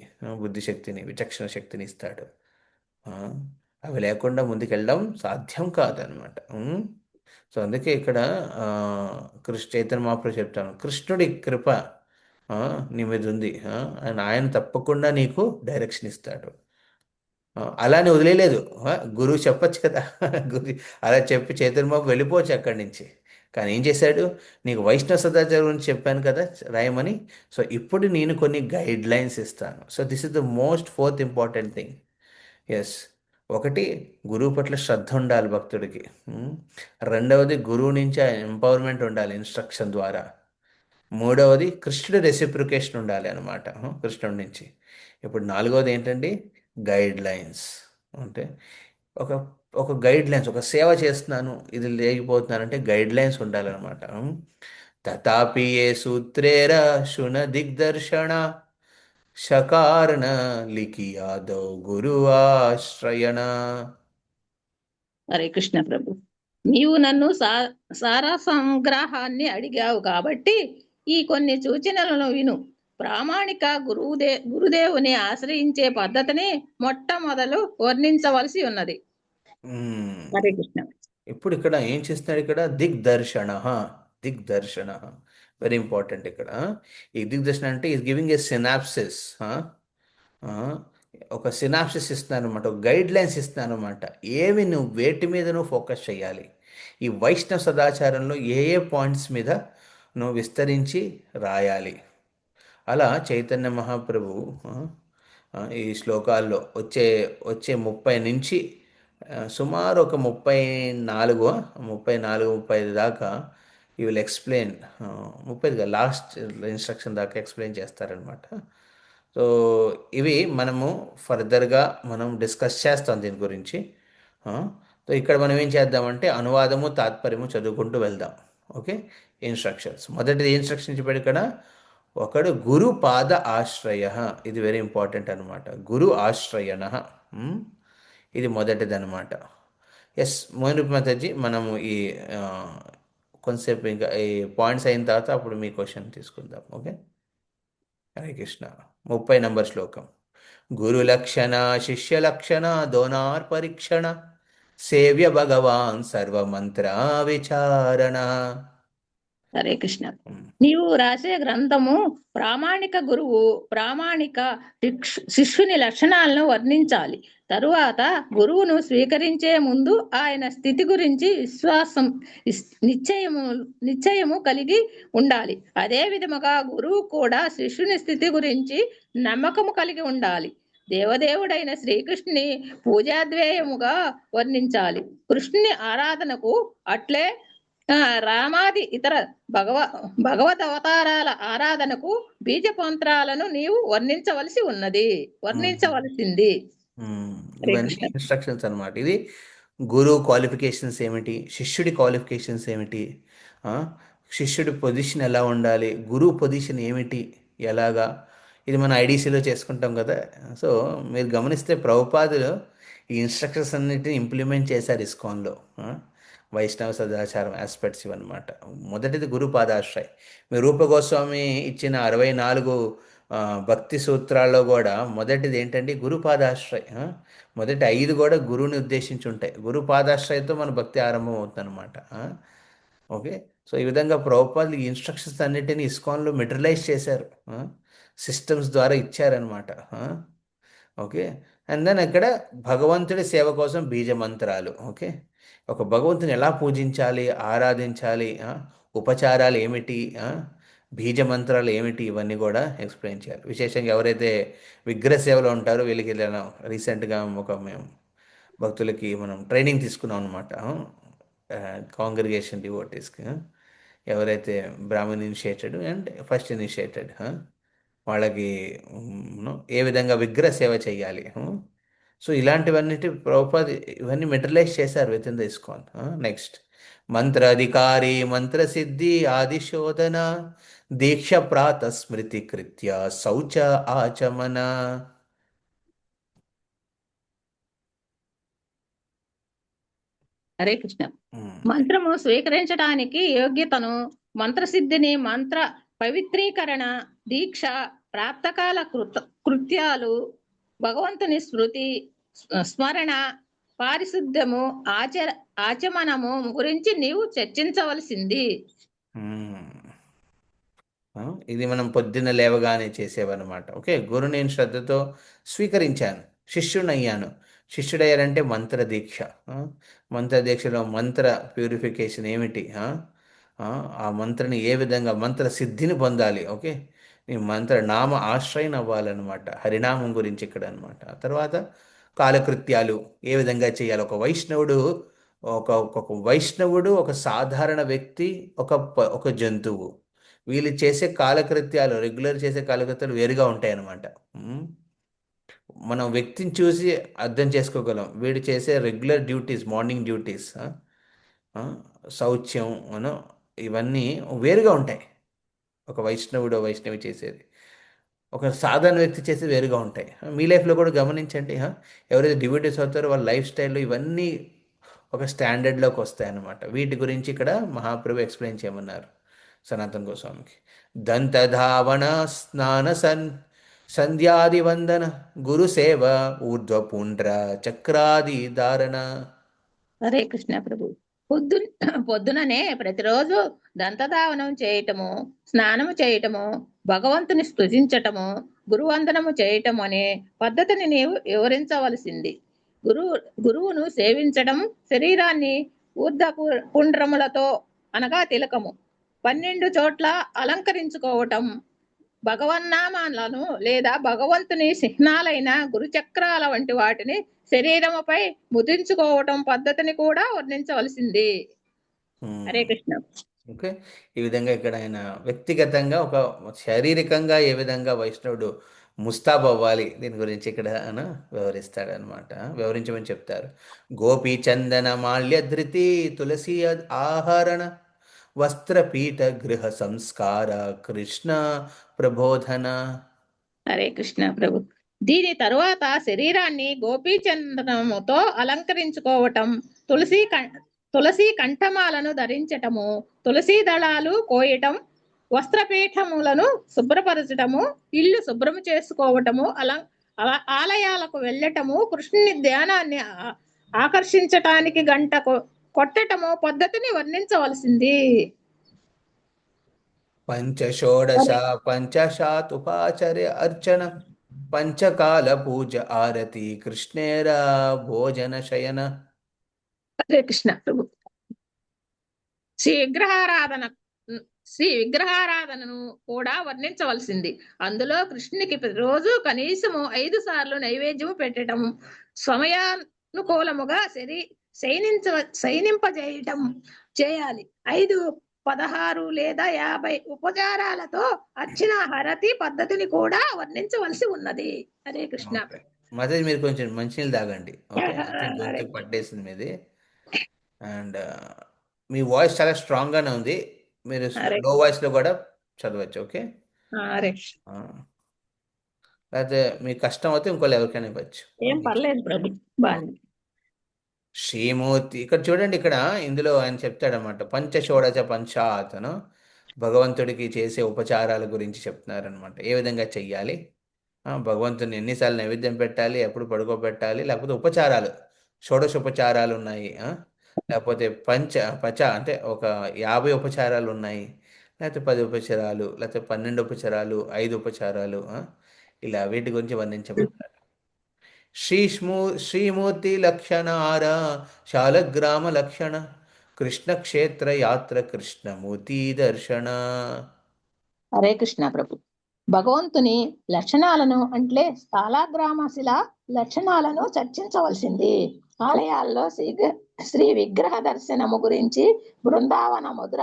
విచక్షణ శక్తిని ఇస్తాడు. ఆ, అవి లేకుండా ముందుకెళ్ళడం సాధ్యం కాదనమాట. సో అందుకే ఇక్కడ చైతన్య మహాప్రభు చెప్తాను, కృష్ణుడి కృప నీ మీద ఉంది. ఆయన తప్పకుండా నీకు డైరెక్షన్ ఇస్తాడు. అలానే వదిలేదు. గురువు చెప్పచ్చు కదా. గురు అలా చెప్పి చైతన్య బాబు వెళ్ళిపోవచ్చు అక్కడి నుంచి. కానీ ఏం చేశాడు, నీకు వైష్ణవ సదాచారం గురించి చెప్పాను కదా రాయమని. సో ఇప్పుడు నేను కొన్ని గైడ్ లైన్స్ ఇస్తాను. So this is the fourth important thing. Yes, ఒకటి, గురువు పట్ల శ్రద్ధ ఉండాలి భక్తుడికి. రెండవది, గురువు నుంచి ఎంపవర్మెంట్ ఉండాలి ఇన్స్ట్రక్షన్ ద్వారా. మూడవది, కృష్ణుడి రెసిప్రికేషన్ ఉండాలి అనమాట కృష్ణుడి నుంచి. ఇప్పుడు నాలుగవది ఏంటండి, గైడ్ లైన్స్. అంటే ఒక ఒక గైడ్ లైన్స్, ఒక సేవ చేస్తున్నాను ఇది లేకపోతున్నానంటే గైడ్ లైన్స్ ఉండాలన్నమాట. తథాపి ఏ సూత్రేర శున దిగ్దర్శన షకారణ లిఖి యాదవ్ గురు ఆశ్రయణ.
హరే కృష్ణ ప్రభు, నీవు నన్ను సారా సంగ్రహాన్ని అడిగావు కాబట్టి ఈ కొన్ని సూచనలను విను. ప్రామాణిక గురుదేవుని ఆశ్రయించే పద్ధతిని మొట్టమొదలు వర్ణించవలసి ఉన్నది. హరే కృష్ణ.
ఇప్పుడు ఇక్కడ ఏం చేస్తున్నాడు, ఇక్కడ దిగ్దర్శన. Digdarshan very important. ఇక్కడ ఈ దిగ్దర్శన అంటే ఈజ్ గివింగ్ ఏ సినాప్సిస్. ఒక సినాప్సిస్ ఇస్తున్నాను అనమాట, ఒక గైడ్ లైన్స్ ఇస్తున్నాను అనమాట. వేటి మీద నువ్వు ఫోకస్ చేయాలి, ఈ వైష్ణవ సదాచారంలో ఏ ఏ పాయింట్స్ మీద నువ్వు విస్తరించి రాయాలి. అలా చైతన్య మహాప్రభు ఈ శ్లోకాల్లో వచ్చే వచ్చే 30 నుంచి సుమారు ఒక 34 35 దాకా ఈ విల్ ఎక్స్ప్లెయిన్. 30 లాస్ట్ ఇన్స్ట్రక్షన్ దాకా ఎక్స్ప్లెయిన్ చేస్తారనమాట. సో ఇవి మనము ఫర్దర్గా మనం డిస్కస్ చేస్తాం దీని గురించి. సో ఇక్కడ మనం ఏం చేద్దామంటే అనువాదము తాత్పర్యము చదువుకుంటూ వెళ్దాం. Okay, instructions. మొదటిది ఇన్స్ట్రక్షన్ చెప్పాడు ఇక్కడ, ఒకడు గురు పాద ఆశ్రయ. ఇది వెరీ ఇంపార్టెంట్ అనమాట. గురు ఆశ్రయణ, ఇది మొదటిది అనమాట. ఎస్ మోహిని మాతాజీ, మనము ఈ కొంతసేపు ఇంకా ఈ పాయింట్స్ అయిన తర్వాత అప్పుడు మీ క్వశ్చన్ తీసుకుందాం. ఓకే, హరే కృష్ణ. 30 నంబర్ శ్లోకం. గురు లక్షణ శిష్య లక్షణ దోనార్ పరీక్షణ సేవ్య భగవాన్ సర్వమంత్ర విచారణ.
హరే కృష్ణ. నీవు రాసే గ్రంథము ప్రామాణిక గురువు ప్రామాణిక శిష్యుని లక్షణాలను వర్ణించాలి. తరువాత గురువును స్వీకరించే ముందు ఆయన స్థితి గురించి విశ్వాసం నిశ్చయము కలిగి ఉండాలి. అదే విధముగా గురువు కూడా శిష్యుని స్థితి గురించి నమ్మకము కలిగి ఉండాలి. దేవదేవుడైన శ్రీకృష్ణుని పూజాద్వేయముగా వర్ణించాలి. కృష్ణుని ఆరాధనకు అట్లే రామాది ఇతర భగవద్ అవతారాల ఆరాధనకు బీజ మంత్రాలను నీవు వర్ణించవలసింది.
ఇన్స్ట్రక్షన్స్ అనమాట. ఇది గురువు క్వాలిఫికేషన్స్ ఏమిటి, శిష్యుడి క్వాలిఫికేషన్స్ ఏమిటి, శిష్యుడి పొజిషన్ ఎలా ఉండాలి, గురువు పొజిషన్ ఏమిటి, ఎలాగా, ఇది మన ఐడిసిలో చేసుకుంటాం కదా. సో మీరు గమనిస్తే ప్రభుపాదులు ఈ ఇన్స్ట్రక్షన్స్ అన్నిటిని ఇంప్లిమెంట్ చేశారు ఇస్కాన్లో. వైష్ణవ సదాచారం ఆస్పెక్ట్స్ ఇవన్నమాట. మొదటిది గురు పాదాశ్రయ్. మీ రూపగోస్వామి ఇచ్చిన 64 భక్తి సూత్రాల్లో కూడా మొదటిది ఏంటంటే గురు పాదాశ్రయ్. మొదటి 5 కూడా గురువుని ఉద్దేశించి ఉంటాయి. గురు పాదాశ్రయతో మన భక్తి ఆరంభం అవుతుంది అనమాట. ఓకే. సో ఈ విధంగా ప్రభుపాదులు ఈ ఇన్స్ట్రక్షన్స్ అన్నిటిని ఇస్కాన్లో మెటీరియలైజ్ చేశారు. సిస్టమ్స్ ద్వారా ఇచ్చారనమాట. ఓకే. అండ్ దెన్ అక్కడ భగవంతుడి సేవ కోసం బీజ మంత్రాలు. ఓకే. ఒక భగవంతుని ఎలా పూజించాలి, ఆరాధించాలి, ఉపచారాలు ఏమిటి, బీజ మంత్రాలు ఏమిటి, ఇవన్నీ కూడా ఎక్స్ప్లెయిన్ చేయాలి. విశేషంగా ఎవరైతే విగ్రహ సేవలో ఉంటారో వీళ్ళకి ఇలా రీసెంట్గా ఒక మేము భక్తులకి మనం ట్రైనింగ్ తీసుకున్నాం అనమాట. కాంగ్రిగేషన్ డివోటీస్కి, ఎవరైతే Brahmin initiated and first initiated, వాళ్ళకి ఏ విధంగా విగ్రహ సేవ చేయాలి. సో ఇలాంటివన్నిటి ప్రభుపాద ఇవన్నీ మెటీరియలైజ్ చేశారు with in the ISKCON. Next మంత్ర అధికారి మంత్ర సిద్ధి ఆదిశోధన దీక్ష ప్రాత స్మృతి కృత్య శౌచ ఆచమన.
హరే కృష్ణ.
మ్మ్.
మంత్రము స్వీకరించడానికి యోగ్యతను, మంత్రసిద్ధిని, మంత్ర పవిత్రీకరణ, దీక్ష, ప్రాప్తకాల కృత్యాలు, భగవంతుని స్మృతి, స్మరణ, పారిశుద్ధ్యము, ఆచమనము గురించి నీవు చర్చించవలసింది.
మ్మ్. ఇది మనం పొద్దున్న లేవగానే చేసేవన్నమాట. ఓకే. గురు నేను శ్రద్ధతో స్వీకరించాను, శిష్యుడయ్యాను. శిష్యుడయ్యారంటే మంత్ర దీక్ష. మంత్ర దీక్షలో మంత్ర ప్యూరిఫికేషన్ ఏమిటి, ఆ మంత్రని ఏ విధంగా మంత్ర సిద్ధిని పొందాలి. ఓకే. నీ మంత్ర నామ ఆశ్రయం అవ్వాలన్నమాట. హరినామం గురించి ఇక్కడ అనమాట. ఆ తర్వాత కాలకృత్యాలు ఏ విధంగా చేయాలి. ఒక వైష్ణవుడు ఒక సాధారణ వ్యక్తి, ఒక జంతువు, వీళ్ళు చేసే కాలకృత్యాలు, రెగ్యులర్ చేసే కాలకృత్యాలు వేరుగా ఉంటాయి అన్నమాట. మనం వ్యక్తిని చూసి అర్థం చేసుకోగలం. వీడు చేసే రెగ్యులర్ డ్యూటీస్, మార్నింగ్ డ్యూటీస్, శౌచ్యం, ఇవన్నీ వేరుగా ఉంటాయి. ఒక వైష్ణవి చేసేది, ఒక సాధారణ వ్యక్తి చేసేది వేరుగా ఉంటాయి. మీ లైఫ్లో కూడా గమనించండి. ఎవరైతే డివోటీస్ అవుతారో వాళ్ళ లైఫ్ స్టైల్లో ఇవన్నీ ఒక స్టాండర్డ్లోకి వస్తాయన్నమాట. వీటి గురించి ఇక్కడ మహాప్రభు ఎక్స్ప్లెయిన్ చేయమన్నారు సనాతన్ గోస్వామికి. దంతధావన స్నాన సంధ్యాది వందన గురు సేవ ఊర్ధ్వపుండ్ర చక్రాది ధారణ.
హరే కృష్ణ ప్రభు. పొద్దుననే ప్రతిరోజు దంతధావనం చేయటము, స్నానము చేయటము, భగవంతుని స్తుతించటము, గురువందనము చేయటము అనే పద్ధతిని నీవు వివరించవలసింది. గురువును సేవించడం, శరీరాన్ని ఊర్ధ పుండ్రములతో అనగా తిలకము 12 చోట్ల అలంకరించుకోవటం, భగవన్నామాలను లేదా భగవంతుని చిహ్నాలైన గురుచక్రాల వంటి వాటిని శరీరముపై ముద్రించుకోవటం పద్ధతిని కూడా వర్ణించవలసింది. హరే కృష్ణ.
ఓకే. ఈ విధంగా ఇక్కడ ఆయన వ్యక్తిగతంగా ఒక శారీరకంగా ఏ విధంగా వైష్ణవుడు ముస్తాబ్ అవ్వాలి దీని గురించి ఇక్కడ ఆయన వివరిస్తాడనమాట. వివరించమని చెప్తారు. గోపీ చందన మాల్య ధృతి తులసి ఆహరణ వస్త్రపీఠ గృహ సంస్కార కృష్ణ ప్రబోధన.
హరే కృష్ణ ప్రభు. దీని తరువాత శరీరాన్ని గోపీచందనముతో అలంకరించుకోవటం, తులసి కంఠమాలను ధరించటము, తులసి దళాలు కోయటం, వస్త్రపీఠములను శుభ్రపరచటము, ఇల్లు శుభ్రము చేసుకోవటము, ఆలయాలకు వెళ్ళటము, కృష్ణుని ధ్యానాన్ని ఆకర్షించటానికి గంట కొట్టటము పద్ధతిని వర్ణించవలసింది.
పంచషోడశ పంచశాత్ ఉపాచర్య అర్చన పంచకాల పూజ ఆరతి కృష్ణేర భోజన శయన.
హరే కృష్ణ ప్రభు. శ్రీ విగ్రహారాధనను కూడా వర్ణించవలసింది. అందులో కృష్ణునికి ప్రతిరోజు కనీసము 5 సార్లు నైవేద్యము పెట్టడం, సమయానుకూలముగా శయనింపజేయటం చేయాలి. 5, 16 లేదా 50 ఉపచారాలతో అర్చన హరతి పద్ధతిని కూడా వర్ణించవలసి ఉన్నది. హరే కృష్ణ.
మధ్య మీరు కొంచెం మంచినీళ్ళు తాగండి. ఓకే. గొంతుకు పట్టేసింది మీది. అండ్ మీ వాయిస్ చాలా స్ట్రాంగ్గానే ఉంది. మీరు లో వాయిస్లో కూడా చదవచ్చు. ఓకే. లేకపోతే మీకు కష్టం అయితే ఇంకోళ్ళు ఎవరికైనా ఇవ్వచ్చు.
ఏం పర్లేదు ప్రభు.
శ్రీమూర్తి ఇక్కడ చూడండి. ఇక్కడ ఇందులో ఆయన చెప్తాడనమాట. పంచషోడశ పంచాతను భగవంతుడికి చేసే ఉపచారాల గురించి చెప్తున్నారనమాట. ఏ విధంగా చెయ్యాలి, భగవంతుని ఎన్నిసార్లు నైవేద్యం పెట్టాలి, ఎప్పుడు పడుకోబెట్టాలి, లేకపోతే ఉపచారాలు, షోడశోపచారాలు ఉన్నాయి. లేకపోతే పచ అంటే ఒక 50 ఉపచారాలు ఉన్నాయి, లేకపోతే 10 ఉపచారాలు, లేకపోతే 12 ఉపచారాలు, 5 ఉపచారాలు, ఇలా వీటి గురించి వర్ణించబడ్డారు. శ్రీమూర్తి లక్షణార శాలగ్రామ లక్షణ కృష్ణ క్షేత్ర యాత్ర కృష్ణమూర్తి దర్శన.
హరే కృష్ణ ప్రభు. భగవంతుని లక్షణాలను అంటే స్థాళగ్రామశిల లక్షణాలను చర్చించవలసింది. ఆలయాల్లో శ్రీ విగ్రహ దర్శనము గురించి, బృందావన ముద్ర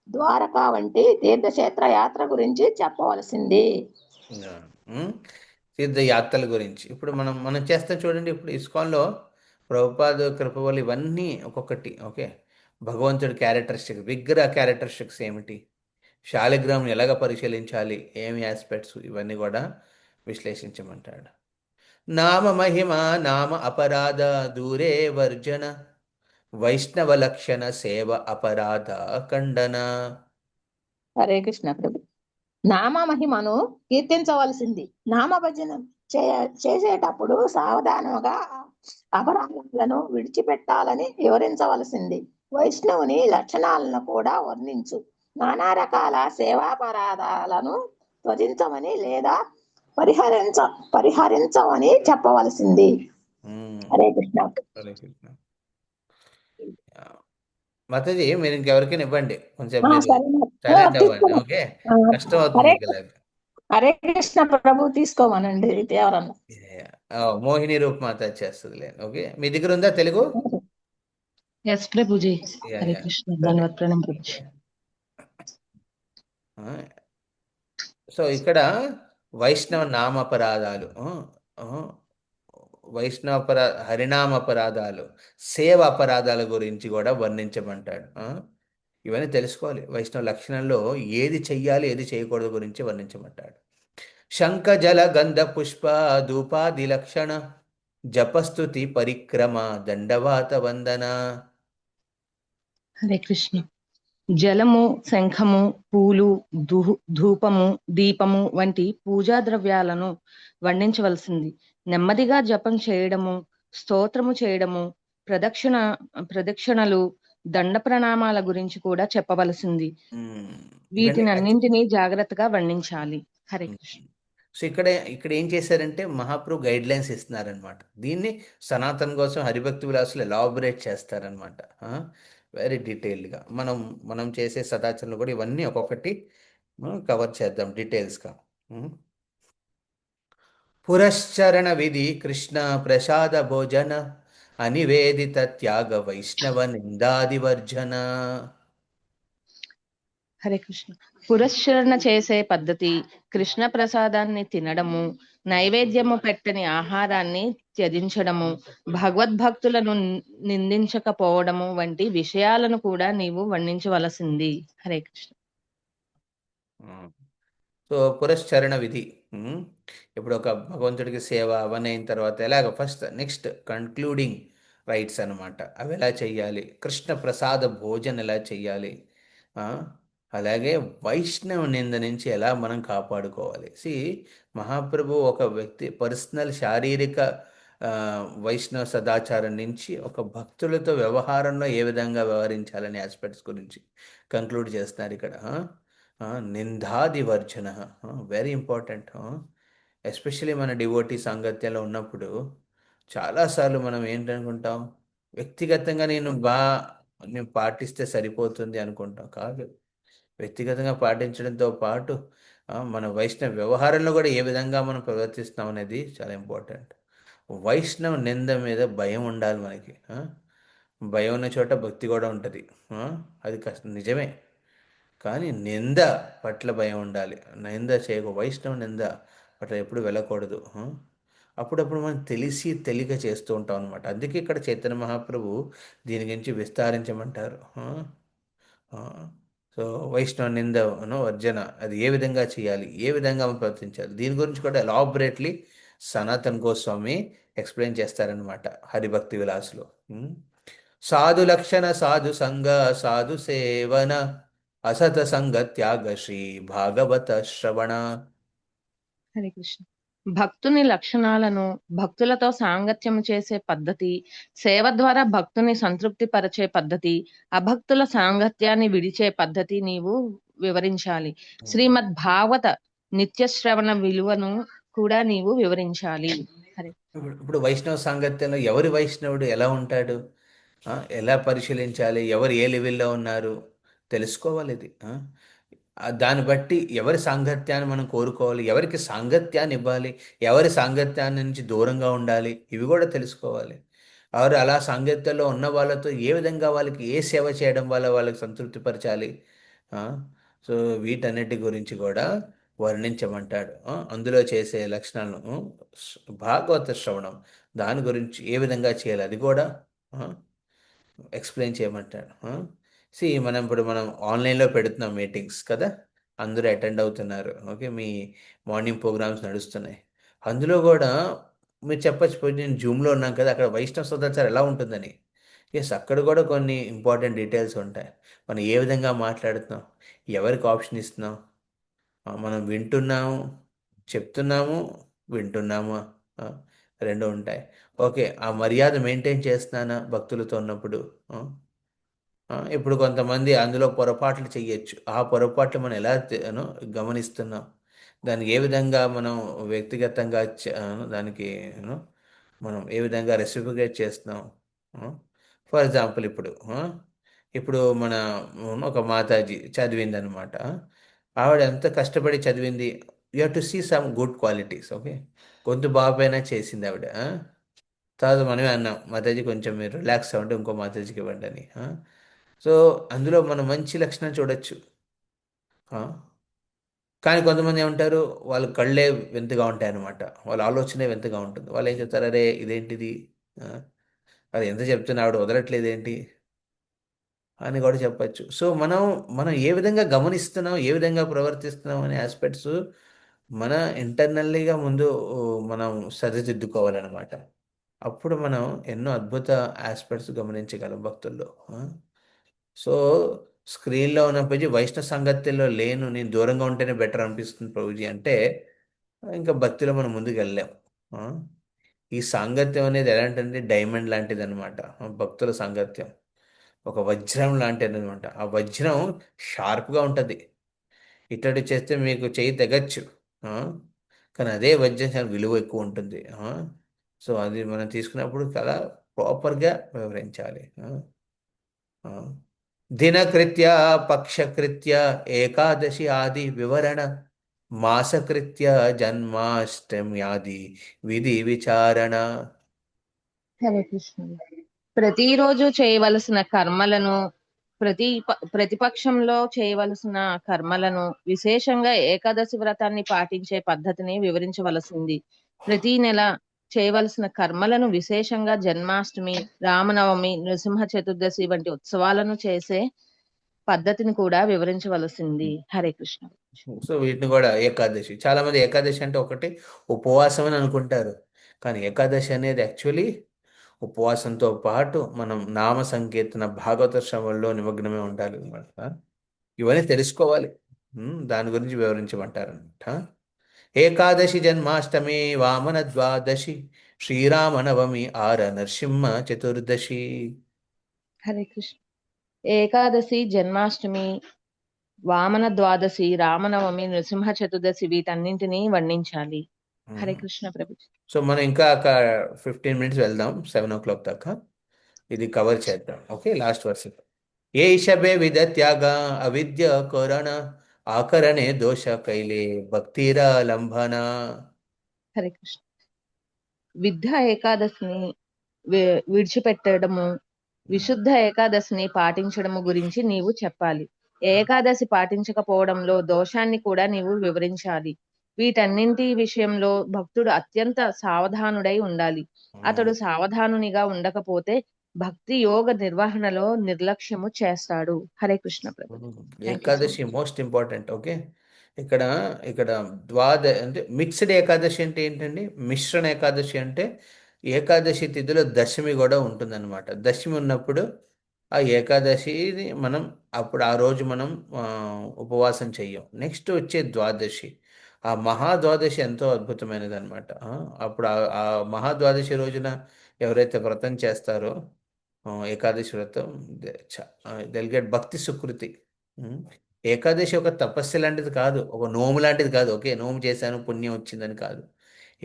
ద్వారకా వంటి తీర్థక్షేత్ర యాత్ర గురించి చెప్పవలసింది.
తీర్థయాత్రల గురించి ఇప్పుడు మనం చేస్తాం చూడండి. ఇప్పుడు ఇస్కాన్లో ప్రభుపాద కృప వల్ల ఇవన్నీ ఒక్కొక్కటి ఓకే. భగవంతుడి క్యారెక్టరిస్టిక్స్, విగ్రహ క్యారెక్టరిస్టిక్స్ ఏమిటి, శాలిగ్రామం ఎలాగ పరిశీలించాలి, ఏమి ఆస్పెక్ట్స్, ఇవన్నీ కూడా విశ్లేషించమంటాడు. నామ మహిమ నామ అపరాధ దూరే వర్జన వైష్ణవ లక్షణ సేవ అపరాధ ఖండన.
హరే కృష్ణ ప్రభు. నామ మహిమను కీర్తించవలసింది. నామ భజన చేసేటప్పుడు సావధానంగా అపరాధాలను విడిచిపెట్టాలని వివరించవలసింది. వైష్ణవుని లక్షణాలను కూడా వర్ణించు. నానా రకాల సేవాపరాధాలను త్వజించమని లేదా పరిహరించమని చెప్పవలసింది. హరే కృష్ణ.
హరే కృష్ణ. మాతాజీ మీరు ఇంకెవరికైనా ఇవ్వండి, కొంచెం సైలెంట్ అవ్వండి ఓకే. కష్టం అవుతుంది మీకు ఇలాగ.
హరే కృష్ణ ప్రభు తీసుకోమనండి ఎవరన్నా.
మోహిని రూప్ మాతాజీ చేస్తుంది ఓకే. మీ దగ్గర ఉందా తెలుగు?
ఎస్ ప్రభుజీ. హరే కృష్ణ. ధన్యవాద ప్రణామం ప్రభుజీ.
సో ఇక్కడ వైష్ణవ నామపరాధాలు, హరినామ అపరాధాలు, సేవ అపరాధాల గురించి కూడా వర్ణించమంటాడు. ఇవన్నీ తెలుసుకోవాలి. వైష్ణవ లక్షణంలో ఏది చెయ్యాలి ఏది చేయకూడదు గురించి వర్ణించమంటాడు. శంఖ జల గంధ పుష్ప ధూపాది లక్షణ జపస్తుతి పరిక్రమ దండవాత వందన.
హరే కృష్ణ. జలము, శంఖము, పూలు, ధూపము, దీపము వంటి పూజా ద్రవ్యాలను వర్ణించవలసింది. నెమ్మదిగా జపం చేయడము, స్తోత్రము చేయడము, ప్రదక్షిణలు, దండ ప్రణామాల గురించి కూడా చెప్పవలసింది. వీటిని అన్నింటినీ జాగ్రత్తగా వర్ణించాలి. హరే కృష్ణ.
సో ఇక్కడ ఏం చేశారంటే మహాప్రభు గైడ్ లైన్స్ ఇస్తున్నారనమాట. దీన్ని సనాతన్ కోసం హరిభక్తి విలాసులు ఎలాబరేట్ చేస్తారనమాట వెరీ డీటెయిల్డ్గా. మనం చేసే సదాచరణలు కూడా ఇవన్నీ ఒక్కొక్కటి కవర్ చేద్దాం డీటెయిల్స్గా. పురశ్చరణ విధి కృష్ణ ప్రసాద భోజన అనివేదిత త్యాగ వైష్ణవ నిందాదివర్జన.
హరే కృష్ణ. పురస్చరణ చేసే పద్ధతి, కృష్ణ ప్రసాదాన్ని తినడము, నైవేద్యము పెట్టని ఆహారాన్ని త్యజించడము, భగవద్భక్తులను నిందించకపోవడము వంటి విషయాలను కూడా నీవు వర్ణించవలసింది. హరే కృష్ణ.
సో పురశ్చరణ విధి, ఇప్పుడు ఒక భగవంతుడికి సేవ అవన్నీ అయిన తర్వాత ఎలాగ నెక్స్ట్ కన్క్లూడింగ్ రైట్స్ అనమాట. అవి ఎలా చెయ్యాలి, కృష్ణ ప్రసాద భోజనం ఎలా చెయ్యాలి, అలాగే వైష్ణవ నింద నుంచి ఎలా మనం కాపాడుకోవాలి. మహాప్రభు ఒక వ్యక్తి పర్సనల్ శారీరక వైష్ణవ సదాచారం నుంచి ఒక భక్తులతో వ్యవహారంలో ఏ విధంగా వ్యవహరించాలనే ఆస్పెక్ట్స్ గురించి కంక్లూడ్ చేస్తున్నారు ఇక్కడ. నిందాదివర్జన వెరీ ఇంపార్టెంట్. ఎస్పెషలీ మన డివోటీ సాంగత్యంలో ఉన్నప్పుడు చాలాసార్లు మనం ఏంటనుకుంటాం, వ్యక్తిగతంగా నేను పాటిస్తే సరిపోతుంది అనుకుంటాం. కాదు, వ్యక్తిగతంగా పాటించడంతో పాటు మన వైష్ణవ వ్యవహారంలో కూడా ఏ విధంగా మనం ప్రవర్తిస్తాం అనేది చాలా ఇంపార్టెంట్. వైష్ణవ నింద మీద భయం ఉండాలి మనకి. భయం ఉన్న చోట భక్తి కూడా ఉంటుంది, అది నిజమే. కానీ నింద పట్ల భయం ఉండాలి. నింద వైష్ణవ నింద పట్ల ఎప్పుడు వెళ్ళకూడదు. అప్పుడప్పుడు మనం తెలియక చేస్తూ ఉంటాం అనమాట. అందుకే ఇక్కడ చైతన్య మహాప్రభు దీని గురించి విస్తరించమంటారు. సో వైష్ణవ నిందను వర్జన అది ఏ విధంగా చేయాలి, ఏ విధంగా మనం ప్రవర్తించాలి, దీని గురించి కూడా ఎలాబరేట్లీ సనాతన్ గోస్వామి ఎక్స్ప్లెయిన్ చేస్తారనమాట హరిభక్తి విలాసులో. సాధు లక్షణ సాధు సంగ సాధు సేవన అసత సంగ త్యాగ శ్రీ భాగవత శ్రవణ.
హరే కృష్ణ. భక్తుని లక్షణాలను, భక్తులతో సాంగత్యము చేసే పద్ధతి, సేవ ద్వారా భక్తుని సంతృప్తి పరిచే పద్ధతి, అభక్తుల సాంగత్యాన్ని విడిచే పద్ధతి నీవు వివరించాలి. శ్రీమద్ భాగవత నిత్య శ్రవణ విలువను కూడా నీవు వివరించాలి. హరే
ఇప్పుడు వైష్ణవ సాంగత్యంలో ఎవరి వైష్ణవుడు ఎలా ఉంటాడు, ఎలా పరిశీలించాలి, ఎవరు ఏ లెవెల్లో ఉన్నారు తెలుసుకోవాలి. ఇది దాన్ని బట్టి ఎవరి సాంగత్యాన్ని మనం కోరుకోవాలి, ఎవరికి సాంగత్యాన్ని ఇవ్వాలి, ఎవరి సాంగత్యాన్ని నుంచి దూరంగా ఉండాలి, ఇవి కూడా తెలుసుకోవాలి. ఎవరు అలా సాంగత్యంలో ఉన్న వాళ్ళతో ఏ విధంగా వాళ్ళకి ఏ సేవ చేయడం వల్ల వాళ్ళకి సంతృప్తిపరచాలి. సో వీటన్నిటి గురించి కూడా వర్ణించమంటాడు. అందులో చేసే లక్షణాలను భాగవత శ్రవణం దాని గురించి ఏ విధంగా చేయాలి అది కూడా ఎక్స్ప్లెయిన్ చేయమంటాడు. మనం ఇప్పుడు ఆన్లైన్లో పెడుతున్నాం మీటింగ్స్ కదా, అందరూ అటెండ్ అవుతున్నారు. ఓకే, మీ మార్నింగ్ ప్రోగ్రామ్స్ నడుస్తున్నాయి. అందులో కూడా మీరు చెప్పచ్చు, నేను జూమ్లో ఉన్నాం కదా, అక్కడ వైష్ణవ సదాచారం ఎలా ఉంటుందని. ఎస్, అక్కడ కూడా కొన్ని ఇంపార్టెంట్ డీటెయిల్స్ ఉంటాయి. మనం ఏ విధంగా మాట్లాడుతున్నాం, ఎవరికి ఆప్షన్ ఇస్తున్నాం, మనం వింటున్నాము, చెప్తున్నాము, వింటున్నాము, రెండు ఉంటాయి. ఓకే, ఆ మర్యాద మెయింటైన్ చేస్తున్నానా భక్తులతో ఉన్నప్పుడు. ఇప్పుడు కొంతమంది అందులో పొరపాట్లు చెయ్యొచ్చు. ఆ పొరపాట్లు మనం ఎలా గమనిస్తున్నాం, దానికి ఏ విధంగా మనం వ్యక్తిగతంగా దానికి మనం ఏ విధంగా రెసిపికేట్ చేస్తున్నాం. ఫర్ ఎగ్జాంపుల్ ఇప్పుడు మన ఒక మాతాజీ చదివింది అనమాట. ఆవిడ ఎంత కష్టపడి చదివింది. You have to see some good qualities. Okay, గొంతు బాగుపైన చేసింది ఆవిడ. తర్వాత మనమే అన్నాం, మాతాజీ కొంచెం మీరు రిలాక్స్ అవ్వండి, ఇంకో మాతాజీకి ఇవ్వండి అని. సో అందులో మనం మంచి లక్షణం చూడొచ్చు. కానీ కొంతమంది ఏమంటారు, వాళ్ళ కళ్ళే వింతగా ఉంటాయన్నమాట, వాళ్ళ ఆలోచనే వింతగా ఉంటుంది. వాళ్ళు ఏం చెప్తారు, అరే ఇదేంటిది, అది ఎంత చెప్తున్నా ఆవిడ వదలట్లేదేంటి అని కూడా చెప్పచ్చు. సో మనం ఏ విధంగా గమనిస్తున్నాం, ఏ విధంగా ప్రవర్తిస్తున్నాం అనే ఆస్పెక్ట్స్ మన ఇంటర్నల్లీగా ముందు మనం సరిదిద్దుకోవాలన్నమాట. అప్పుడు మనం ఎన్నో అద్భుత ఆస్పెక్ట్స్ గమనించగలం భక్తుల్లో. సో స్క్రీన్లో ఉన్న పేజీ వైష్ణవ సంగత్యంలో లేను, నేను దూరంగా ఉంటేనే బెటర్ అనిపిస్తుంది ప్రభుజీ అంటే ఇంకా భక్తిలో మనం ముందుకు వెళ్ళాం. ఈ సాంగత్యం అనేది ఎలాంటిదంటే డైమండ్ లాంటిది అనమాట. భక్తుల సాంగత్యం ఒక వజ్రం లాంటిది అనమాట. ఆ వజ్రం షార్ప్గా ఉంటుంది, ఇట్టడి చేస్తే మీకు చేయి తెగచ్చు. కానీ అదే వజ్రం చాలా విలువ ఎక్కువ ఉంటుంది. సో అది మనం తీసుకున్నప్పుడు చాలా ప్రాపర్గా వివరించాలి. దినకృత్య, పక్షకృత్య, ఏకాదశి ఆది వివరణ, మాసకృత్య, జన్మాష్టమ్యాది విధి విచారణ.
హరే కృష్ణ. ప్రతిరోజు చేయవలసిన కర్మలను, ప్రతిపక్షంలో చేయవలసిన కర్మలను, విశేషంగా ఏకాదశి వ్రతాన్ని పాటించే పద్ధతిని వివరించవలసింది. ప్రతి నెల చేయవలసిన కర్మలను, విశేషంగా జన్మాష్టమి, రామనవమి, నృసింహ చతుర్దశి వంటి ఉత్సవాలను చేసే పద్ధతిని కూడా వివరించవలసింది. హరే కృష్ణ.
సో వీటిని కూడా ఏకాదశి, చాలా మంది ఏకాదశి అంటే ఒకటి ఉపవాసం అని అనుకుంటారు, కానీ ఏకాదశి అనేది యాక్చువల్లీ ఉపవాసంతో పాటు మనం నామ సంకీర్తన, భాగవత శ్రవణలో నిమగ్నమే ఉండాలి అనమాట. ఇవన్నీ తెలుసుకోవాలి, దాని గురించి వివరించమంటారనమాట. ఏకాదశి జన్మాష్టమి, వామన ద్వాదశి, శ్రీరామ నవమి, ఆర నరసింహ చతుర్దశి.
హరే కృష్ణ. ఏకాదశి, జన్మాష్టమి, వామన ద్వాదశి, రామనవమి, నృసింహ చతుర్దశి వీటన్నింటినీ వర్ణించాలి. హరే కృష్ణ ప్రభు.
సో మనం ఇంకా 15 minutes వెళ్దాం, 7 o'clock దాకా ఇది కవర్ చేద్దాం. Okay, last verse. ఏ శబే విధ త్యాగ అవిద్య కరణ, ఆకరణే దోష కైలే భక్తిరా లంబన.
హరే కృష్ణ. విద్ధ ఏకాదశిని విడిచిపెట్టడము, విశుద్ధ ఏకాదశిని పాటించడము గురించి నీవు చెప్పాలి. ఏకాదశి పాటించకపోవడంలో దోషాన్ని కూడా నీవు వివరించాలి. వీటన్నింటి విషయంలో భక్తుడు అత్యంత సావధానుడై ఉండాలి. అతడు సావధానునిగా ఉండకపోతే భక్తి యోగ నిర్వహణలో నిర్లక్ష్యము చేస్తాడు. హరే కృష్ణ ప్రభు.
Ekadashi most important. ఓకే, ఇక్కడ ఇక్కడ అంటే మిక్స్డ్ ఏకాదశి అంటే ఏంటండి, మిశ్రణ ఏకాదశి అంటే ఏకాదశి తిథిలో దశమి కూడా ఉంటుందన్నమాట. దశమి ఉన్నప్పుడు ఆ ఏకాదశిని మనం అప్పుడు ఆ రోజు మనం ఉపవాసం చెయ్యం. నెక్స్ట్ వచ్చే ద్వాదశి, ఆ మహాద్వాదశి ఎంతో అద్భుతమైనది అనమాట. అప్పుడు ఆ మహాద్వాదశి రోజున ఎవరైతే వ్రతం చేస్తారో ఏకాదశి వ్రతం, దెల్ గెట్ భక్తి సుకృతి. ఉమ్. ఏకాదశి ఒక తపస్సు లాంటిది కాదు, ఒక నోము లాంటిది కాదు. ఓకే, నోము చేశాను పుణ్యం వచ్చిందని కాదు.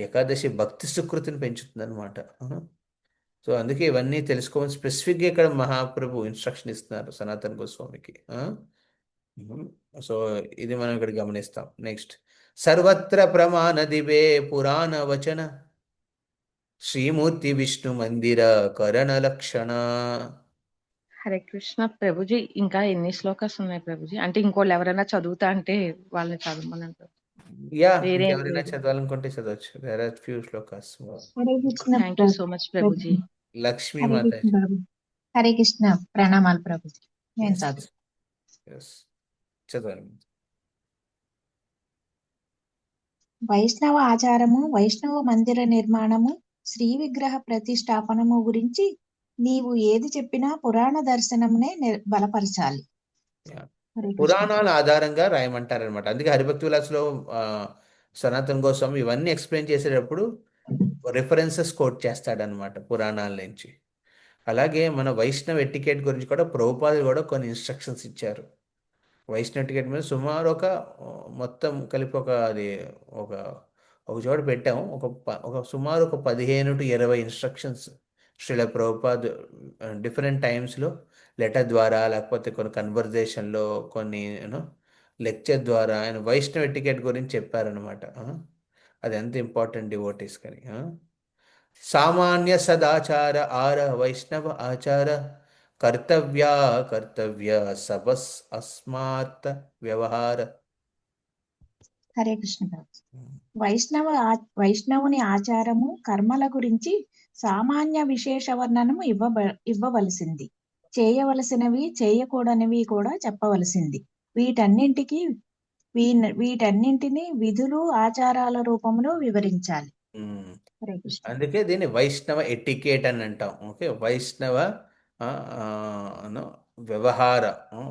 ఏకాదశి భక్తి సుకృతిని పెంచుతుంది అనమాట. సో అందుకే ఇవన్నీ తెలుసుకోవాలి. స్పెసిఫిక్గా ఇక్కడ మహాప్రభు ఇన్స్ట్రక్షన్ ఇస్తున్నారు సనాతన గోస్వామికి. ఉమ్. సో ఇది మనం ఇక్కడ గమనిస్తాం. నెక్స్ట్, సర్వత్ర ప్రమాణ దివే పురాణ వచన శ్రీమూర్తి విష్ణు మందిర కరణ లక్షణ.
హరే కృష్ణ ప్రభుజీ. ఇంకా ఎన్ని శ్లోకాస్ ఉన్నాయి ప్రభుజీ? అంటే ఇంకోళ్ళు ఎవరైనా చదువుతా అంటే వాళ్ళని చదవమనంటారు.
యా,
వేరే ఏం
ఇంకెవరైనా
లేదు.
చదవాలనుకుంటే చదవచ్చు. There are few shlokas.
Hare Krishna
thank you so much Prabhuji.
Lakshmi
Hare
మాత.
కృష్ణ ప్రభు. హరే కృష్ణ, ప్రణామాలు ప్రభుజీ. నేను
Yes,
చదువు.
yes. చదవండి.
వైష్ణవ ఆచారము, వైష్ణవ మందిర నిర్మాణము, శ్రీ విగ్రహ ప్రతిష్టాపనము గురించి నీవు ఏది చెప్పినా పురాణ దర్శనమునే బలపరచాలి.
Yeah.
హరే కృష్ణ.
పురాణాల ఆధారంగా రాయమంటారనమాట. అందుకే హరిభక్తి విలాస్లో సనాతన్ గోస్వామి ఇవన్నీ ఎక్స్ప్లెయిన్ చేసేటప్పుడు రిఫరెన్సెస్ కోట్ చేస్తాడనమాట పురాణాల నుంచి. అలాగే మన వైష్ణవ్ ఎటికెట్ గురించి కూడా ప్రభుపాదులు కూడా కొన్ని ఇన్స్ట్రక్షన్స్ ఇచ్చారు. వైష్ణవ్ ఎటికెట్ మీద సుమారు ఒక మొత్తం కలిపి ఒక ఒక చోట పెట్టాము. ఒక సుమారు ఒక 15 to 20 instructions Srila Prabhupad different టైమ్స్లో లెటర్ ద్వారా, లేకపోతే కొన్ని కన్వర్జేషన్లో, కొన్ని లెక్చర్ ద్వారా ఆయన వైష్ణవ్ ఎటికెట్ గురించి చెప్పారనమాట. అది ఎంత ఇంపార్టెంట్ డివోటీస్ కానీ. సామాన్య సదాచార ఆర వైష్ణవ ఆచార కర్తవ్య సబస్ అస్మాత్ వ్యవహార.
హరే కృష్ణ ప్రభు. వైష్ణవుని ఆచారము, కర్మల గురించి సామాన్య విశేష వర్ణనము ఇవ్వవలసింది. చేయవలసినవి, చేయకూడనివి కూడా చెప్పవలసింది. వీటన్నింటినీ విధులు, ఆచారాల రూపంలో వివరించాలి. హరే కృష్ణ.
అందుకే దీన్ని వైష్ణవ ఎటికేట్ అని అంటాం. ఓకే, వైష్ణవ వ్యవహార,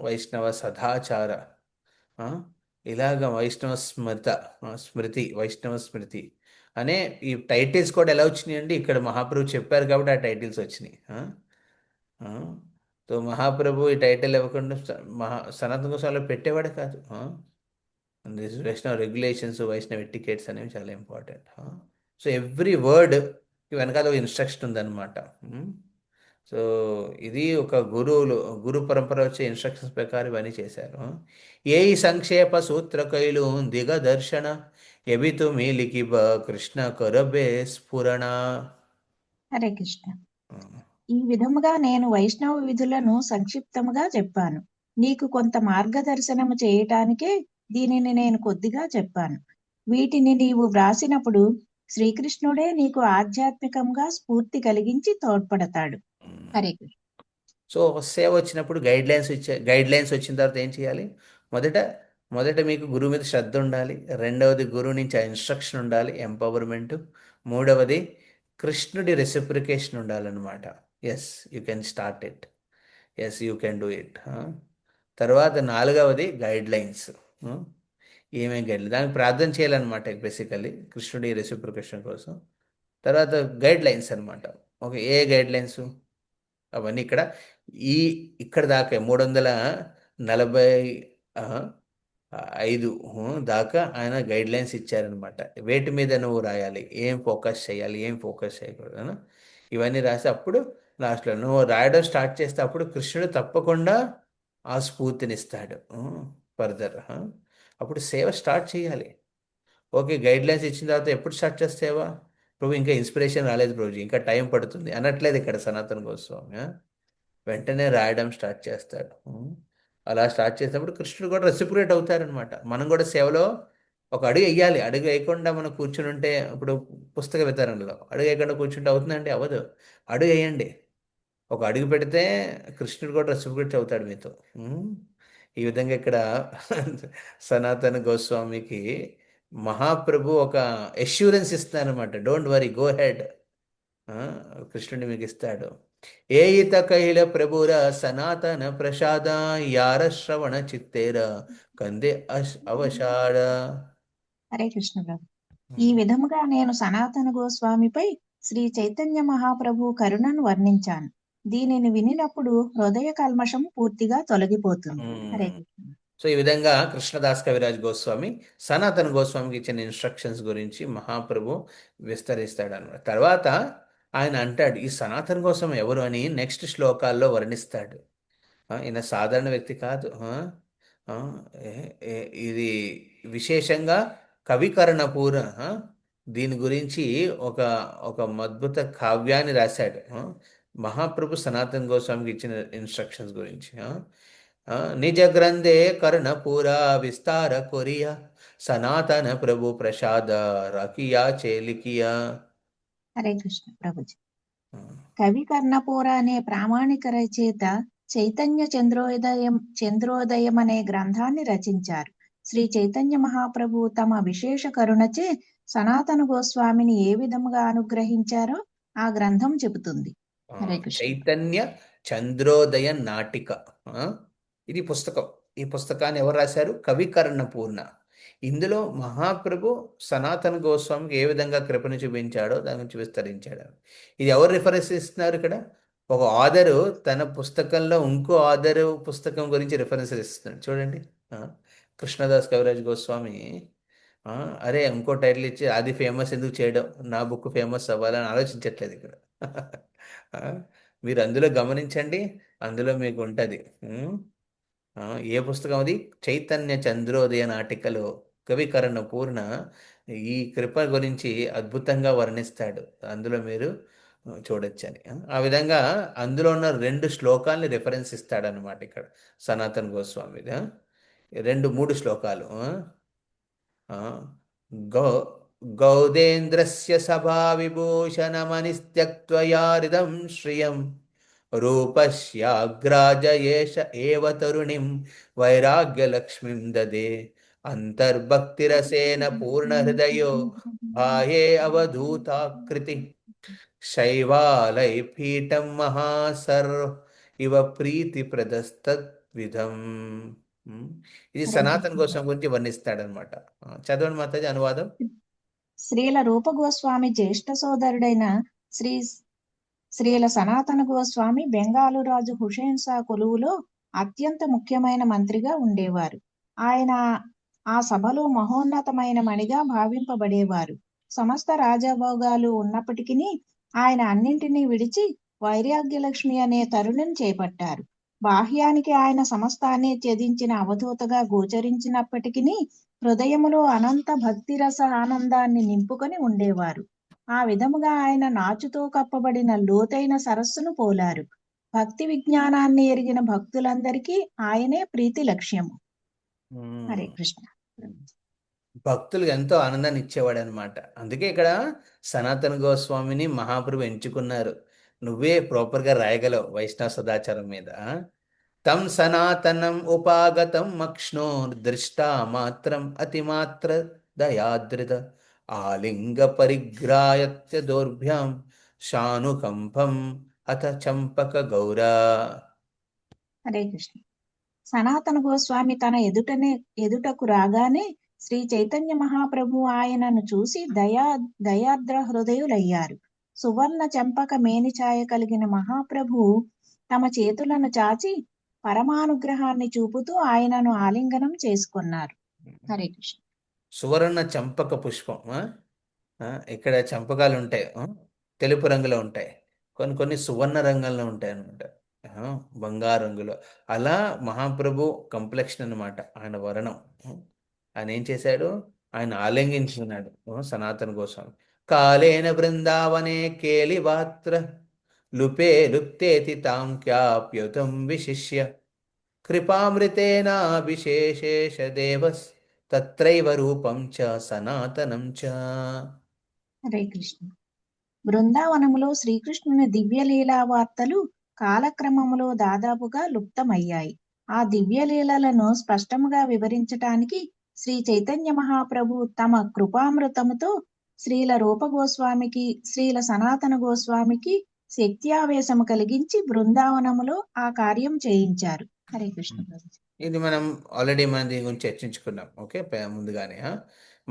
వైష్ణవ సదాచార, ఇలాగ వైష్ణవ వైష్ణవ స్మృతి అనే ఈ టైటిల్స్ కూడా ఎలా వచ్చినాయి అండి? ఇక్కడ మహాప్రభు చెప్పారు కాబట్టి ఆ టైటిల్స్ వచ్చినాయి. సో మహాప్రభు ఈ టైటిల్ ఇవ్వకుండా సనాతన గోస్వామిలో పెట్టేవాడే కాదు. వైష్ణవ రెగ్యులేషన్స్, వైష్ణవ ఎటికేట్స్ అనేవి చాలా ఇంపార్టెంట్. సో ఎవ్రీ వర్డ్ వెనకాల ఒక ఇన్స్ట్రక్షన్ ఉందన్నమాట. సో ఇది ఒక గురు పరంపర వచ్చే ఇన్స్ట్రక్షన్స్ ప్రకారం ఇవన్నీ చేశారు. ఏ సంక్షేప సూత్ర కైలు దిగ దర్శన ఎబితు మీలికిబ కృష్ణ కరబే స్ఫురణ.
హరే కృష్ణ. ఈ విధముగా నేను వైష్ణవ విధులను సంక్షిప్తముగా చెప్పాను. నీకు కొంత మార్గదర్శనము చేయటానికే దీనిని నేను కొద్దిగా చెప్పాను. వీటిని నీవు వ్రాసినప్పుడు శ్రీకృష్ణుడే నీకు ఆధ్యాత్మికంగా స్ఫూర్తి కలిగించి తోడ్పడతాడు. హరే కృష్ణ.
సో సేవ వచ్చినప్పుడు గైడ్ లైన్స్ వచ్చిన తర్వాత ఏం చేయాలి? మొదట మీకు గురువు మీద శ్రద్ధ ఉండాలి. రెండవది గురువు నుంచి ఆ ఇన్స్ట్రక్షన్ ఉండాలి, ఎంపవర్మెంట్. మూడవది కృష్ణుడి రెసిప్రికేషన్ ఉండాలన్నమాట. Yes, you can start it, yes you can do it. తర్వాత నాలుగవది గైడ్ లైన్స్. ఏమేమి గైడ్, దానికి ప్రార్థన చేయాలన్నమాట బేసికల్లీ కృష్ణుడి రెసిప్రికేషన్ కోసం. తర్వాత గైడ్ లైన్స్ అనమాట. ఓకే, ఏ గైడ్ లైన్స్ అవన్నీ ఇక్కడ దాకా 345 దాకా ఆయన గైడ్ లైన్స్ ఇచ్చారనమాట. వేటి మీద నువ్వు రాయాలి, ఏం ఫోకస్ చేయాలి, ఏం ఫోకస్ చేయకూడదు, ఇవన్నీ రాసి అప్పుడు లాస్ట్లో నువ్వు రాయడం స్టార్ట్ చేస్తే అప్పుడు కృష్ణుడు తప్పకుండా ఆ స్ఫూర్తినిస్తాడు ఫర్దర్. అప్పుడు సేవ స్టార్ట్ చేయాలి. ఓకే, గైడ్ లైన్స్ ఇచ్చిన తర్వాత ఎప్పుడు స్టార్ట్ చేస్తావా? ప్రభు ఇంకా ఇన్స్పిరేషన్ రాలేదు ప్రభుజీ, ఇంకా టైం పడుతుంది అనట్లేదు ఇక్కడ సనాతన గోస్వామి. వెంటనే రాయడం స్టార్ట్ చేస్తాడు. అలా స్టార్ట్ చేసినప్పుడు కృష్ణుడు కూడా రెసిప్రికేట్ అవుతారనమాట. మనం కూడా సేవలో ఒక అడుగు వేయాలి. అడుగు వేయకుండా మనం కూర్చుని ఉంటే, ఇప్పుడు పుస్తక వితరణలో అడుగు వేయకుండా కూర్చుంటే అవుతుందండి? అవ్వదు. అడుగు వేయండి. ఒక అడుగు పెడితే కృష్ణుడు కూడా రెసిప్రికేట్ అవుతాడు మీతో. ఈ విధంగా ఇక్కడ సనాతన గోస్వామికి మహాప్రభు ఒక అష్యూరెన్స్ ఇస్తారనమాట. Don't worry, go head. కృష్ణుడి మీకు ఇస్తాడు. ఏయిత కైల ప్రభుర సనాతన ప్రసాద యార శ్రవణ చిత్తేర కందే అవషాడ.
హరే కృష్ణ ప్రభు. ఈ విధముగా నేను సనాతన గోస్వామిపై శ్రీ చైతన్య మహాప్రభు కరుణను వర్ణించాను. దీనిని వినినప్పుడు హృదయ కల్మషం పూర్తిగా తొలగిపోతుంది. హరే కృష్ణ.
సో ఈ విధంగా కృష్ణదాస్ కవిరాజ్ గోస్వామి సనాతన గోస్వామికి ఇచ్చిన ఇన్స్ట్రక్షన్స్ గురించి మహాప్రభు విస్తరిస్తాడు అన్నమాట. తర్వాత ఆయన అంటాడు ఈ సనాతన గోస్వామి ఎవరు అని నెక్స్ట్ శ్లోకాల్లో వర్ణిస్తాడు. ఈయన సాధారణ వ్యక్తి కాదు. ఆ, ఇది విశేషంగా కవికర్ణపూర దీని గురించి ఒక ఒక అద్భుత కావ్యాన్ని రాశాడు. మహాప్రభు సనాతన గోస్వామికి ఇచ్చిన ఇన్స్ట్రక్షన్స్ గురించి. నిజ గ్రంథే కర్ణపూర విస్తార కొరియా సనాతన ప్రభు ప్రసాద రకియా చేలికియా.
హరే కృష్ణ ప్రభుజీ. కవి కర్ణపూర అనే ప్రామాణిక రచయిత చైతన్య చంద్రోదయం అనే గ్రంథాన్ని రచించారు. శ్రీ చైతన్య మహాప్రభు తమ విశేష కరుణచే సనాతన గోస్వామిని ఏ విధముగా అనుగ్రహించారో ఆ గ్రంథం చెబుతుంది. హరే కృష్ణ.
చైతన్య చంద్రోదయ నాటిక. ఇది పుస్తకం. ఈ పుస్తకాన్ని ఎవరు రాశారు? కవి కర్ణపూర్ణ. ఇందులో మహాప్రభు సనాతన గోస్వామికి ఏ విధంగా కృపను చూపించాడో దాని గురించి విస్తరించాడు. ఇది ఎవరు రిఫరెన్స్ ఇస్తున్నారు ఇక్కడ? ఒక ఆథరు తన పుస్తకంలో ఇంకో ఆథరు పుస్తకం గురించి రిఫరెన్స్ ఇస్తున్నాడు. చూడండి, కృష్ణదాస్ కవిరాజ్ గోస్వామి అరే ఇంకో టైటిల్ ఇచ్చి అది ఫేమస్ ఎందుకు చేయడం, నా బుక్ ఫేమస్ అవ్వాలని ఆలోచించట్లేదు ఇక్కడ. మీరు అందులో గమనించండి, అందులో మీకు ఉంటుంది. ఏ పుస్తకం అది? చైతన్య చంద్రోదయ నాటికలో కవి కర్ణపూర్ణ ఈ కృప గురించి అద్భుతంగా వర్ణిస్తాడు. అందులో మీరు చూడొచ్చని. ఆ విధంగా అందులో ఉన్న 2 శ్లోకాల్ని రిఫరెన్స్ ఇస్తాడనమాట ఇక్కడ సనాతన గోస్వామి. 3 శ్లోకాలు. గౌదేంద్రస్య సభా విభూషణమనిస్త్యక్త్వయారిదం శ్రియం రూపస్యాగ్రాజయేష ఏవ తరుణిం వైరాగ్యలక్ష్మిం దదే అంతర్భక్తిరసేన పూర్ణహృదయో బాహ్యే అవధూతాకృతి శైవాలై పీఠం మహాసర్వ ఇవ ప్రీతి ప్రదస్తద్విధం. ఇది సనాతన గోస్వామి గురించి వర్ణిస్తాడనమాట. చదవండి మాతాజీ అనువాదం.
శ్రీల రూప గోస్వామి జ్యేష్ఠ సోదరుడైన శ్రీల సనాతన గోస్వామి బెంగాలు రాజు హుసేన్ షా కొలువులో అత్యంత ముఖ్యమైన మంత్రిగా ఉండేవారు. ఆయన ఆ సభలో మహోన్నతమైన మణిగా భావింపబడేవారు. సమస్త రాజభోగాలు ఉన్నప్పటికీ ఆయన అన్నింటినీ విడిచి వైరాగ్యలక్ష్మి అనే తరుణిని చేపట్టారు. బాహ్యానికి ఆయన సమస్తాన్ని త్యజించిన అవధూతగా గోచరించినప్పటికీ హృదయములో అనంత భక్తిరస ఆనందాన్ని నింపుకొని ఉండేవారు. ఆ విధముగా ఆయన నాచుతో కప్పబడిన లోతైన సరస్సును పోలారు. భక్తి విజ్ఞానాన్ని ఎరిగిన భక్తులందరికీ ఆయనే ప్రీతి లక్ష్యము. హరే కృష్ణ.
భక్తులకు ఎంతో ఆనందాన్ని ఇచ్చేవాడు అనమాట. అందుకే ఇక్కడ సనాతన గోస్వామిని మహాప్రభు ఎంచుకున్నారు. నువ్వే ప్రాపర్గా రాయగలవు వైష్ణవ సదాచారం మీద. తం సనాతనం ఉపాగతం మక్ష్ణో దృష్టా మాత్రం అతిమాత్ర దయాద్రిత ఆలింగ పరిగ్రాయత్య దౌర్భ్యాం శానుకంపం అథ చంపక గౌరా.
హరే కృష్ణ. సనాతన గోస్వామి తన ఎదుటకు రాగానే శ్రీ చైతన్య మహాప్రభు ఆయనను చూసి దయాద్ర హృదయులయ్యారు. సువర్ణ చంపక మేనిఛాయ కలిగిన మహాప్రభు తమ చేతులను చాచి పరమానుగ్రహాన్ని చూపుతూ ఆయనను ఆలింగనం చేసుకున్నారు. హరే కృష్ణ.
సువర్ణ చంపక పుష్పం. ఇక్కడ చంపకాలు ఉంటాయి, తెలుపు రంగులో ఉంటాయి. కొన్ని సువర్ణ రంగులో ఉంటాయి అనమాట, బంగారు రంగులో. అలా మహాప్రభు కంప్లెక్షన్ అనమాట, ఆయన వర్ణం. ఆయన ఏం చేశాడు? ఆయన ఆలింగించుకున్నాడు సనాతన గోస్వామి. కాలేన బృందావనే కేలివాత్ర లుపే లుప్తేతి తాం క్యాప్యుతం విశిష్య కృపామృతేనాభిశేషేష దేవస్ తత్రైవ రూపం చ సనాతనం చ.
హరే కృష్ణ. బృందావనములో శ్రీకృష్ణుని దివ్యలీలా వార్తలు కాలక్రమములో దాదాపుగా లుప్తమయ్యాయి. ఆ దివ్యలీలలను స్పష్టముగా వివరించటానికి శ్రీ చైతన్య మహాప్రభు తమ కృపామృతముతో శ్రీల రూప గోస్వామికి శ్రీల సనాతన గోస్వామికి శక్త్యావేశము కలిగించి బృందావనములో ఆ కార్యం చేయించారు. హరే కృష్ణ.
ఇది మనం ఆల్రెడీ మన దీని గురించి చర్చించుకున్నాం. ఓకే, ముందుగానే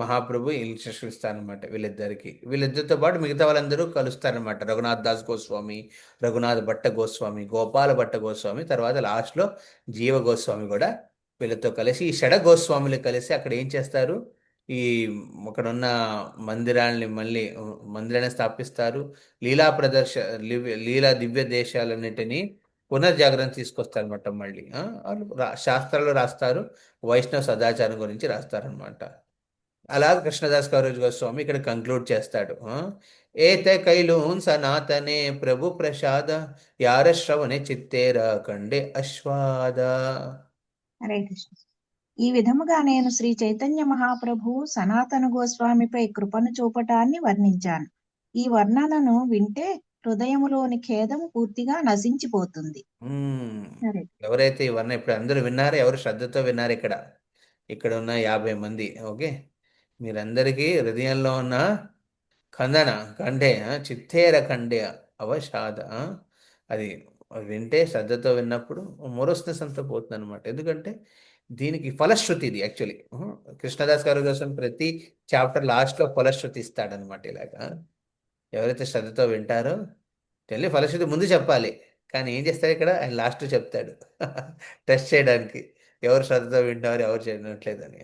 మహాప్రభు ఇన్స్ట్రక్షన్ ఇస్తారనమాట వీళ్ళిద్దరితో పాటు మిగతా వాళ్ళందరూ కలుస్తారనమాట. రఘునాథ్ దాస్ గోస్వామి, రఘునాథ్ భట్ట గోస్వామి, గోపాల భట్ట గోస్వామి, తర్వాత లాస్ట్లో జీవ గోస్వామి కూడా వీళ్ళతో కలిసి, ఈ షడ గోస్వాములు కలిసి అక్కడ ఏం చేస్తారు, ఈ అక్కడ ఉన్న మందిరాన్ని స్థాపిస్తారు. లీలా ప్రదర్శ లీలా దివ్య దేశాలన్నిటినీ పునర్జాగరణ తీసుకొస్తారనమాట. మళ్ళీ వాళ్ళు శాస్త్రాలు రాస్తారు, వైష్ణవ సదాచారం గురించి రాస్తారనమాట. అలా కృష్ణదాస్ కవిరాజ్ గోస్వామి ఇక్కడ కంక్లూడ్ చేస్తాడు. ఏతే కైలూన్ సనాతనే ప్రభు ప్రసాద యార శ్రవణే చిత్తేర కండే అశ్వాద.
హరే కృష్ణ. ఈ విధముగా నేను శ్రీ చైతన్య మహాప్రభు సనాతన గోస్వామిపై కృపను చూపటాన్ని వర్ణించాను. ఈ వర్ణనను వింటే హృదయములోని ఖేదము పూర్తిగా నశించిపోతుంది. హరే
ఎవరైతే ఇవన్నీ ఇప్పుడు అందరూ విన్నారో, ఎవరు శ్రద్ధతో విన్నారు, ఇక్కడ ఉన్న 50 మంది, ఓకే, మీరందరికీ హృదయంలో ఉన్న కండే చిత్తేర కండే అవషాద, అది వింటే శ్రద్ధతో విన్నప్పుడు మొరోస్నెస్ అంతా పోతుంది అనమాట. ఎందుకంటే దీనికి ఫలశ్రుతి ఇది యాక్చువల్లీ. కృష్ణదాస్ గారు కోసం ప్రతి చాప్టర్ లాస్ట్లో ఫలశ్రుతి ఇస్తాడనమాట. ఇలాగా ఎవరైతే శ్రద్ధతో వింటారో ఫలశ్రుతి ముందు చెప్పాలి, కానీ ఏం చేస్తాడు ఇక్కడ ఆయన లాస్ట్ చెప్తాడు టెస్ట్ చేయడానికి, ఎవరు శ్రద్ధతో వింటారు, ఎవరు చేయట్లేదని.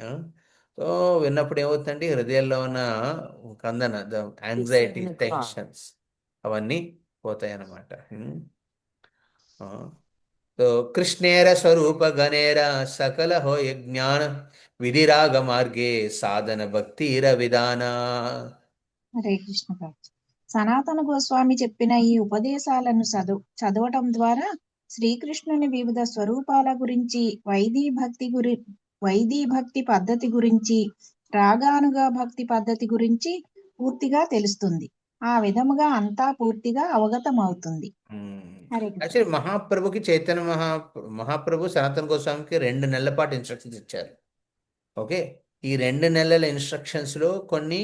సో విన్నప్పుడు ఏమవుతుందండి, హృదయంలో ఉన్న కందన, ద యాంగ్జైటీ, టెన్షన్స్ అవన్నీ పోతాయి అన్నమాట. तो कृष्णेर स्वरूप गणेर सकल हो ज्ञान विधिराग मार्गे साधन भक्तिर विधान.
హరే కృష్ణ ప్రభు. సనాతన గోస్వామి చెప్పిన ఈ ఉపదేశాలను చదవటం ద్వారా శ్రీకృష్ణుని వివిధ స్వరూపాల గురించి, వైదీ భక్తి పద్ధతి గురించి, రాగానుగా భక్తి పద్ధతి గురించి పూర్తిగా తెలుస్తుంది. ఆ విధముగా అంతా పూర్తిగా అవగతం అవుతుంది. హరే కృష్ణ.
యాక్చువల్లీ మహాప్రభుకి మహాప్రభు సనాతన గోస్వామికి 2 నెలల పాటు ఇన్స్ట్రక్షన్స్ ఇచ్చారు. ఓకే, ఈ 2 నెలల ఇన్స్ట్రక్షన్స్లో కొన్ని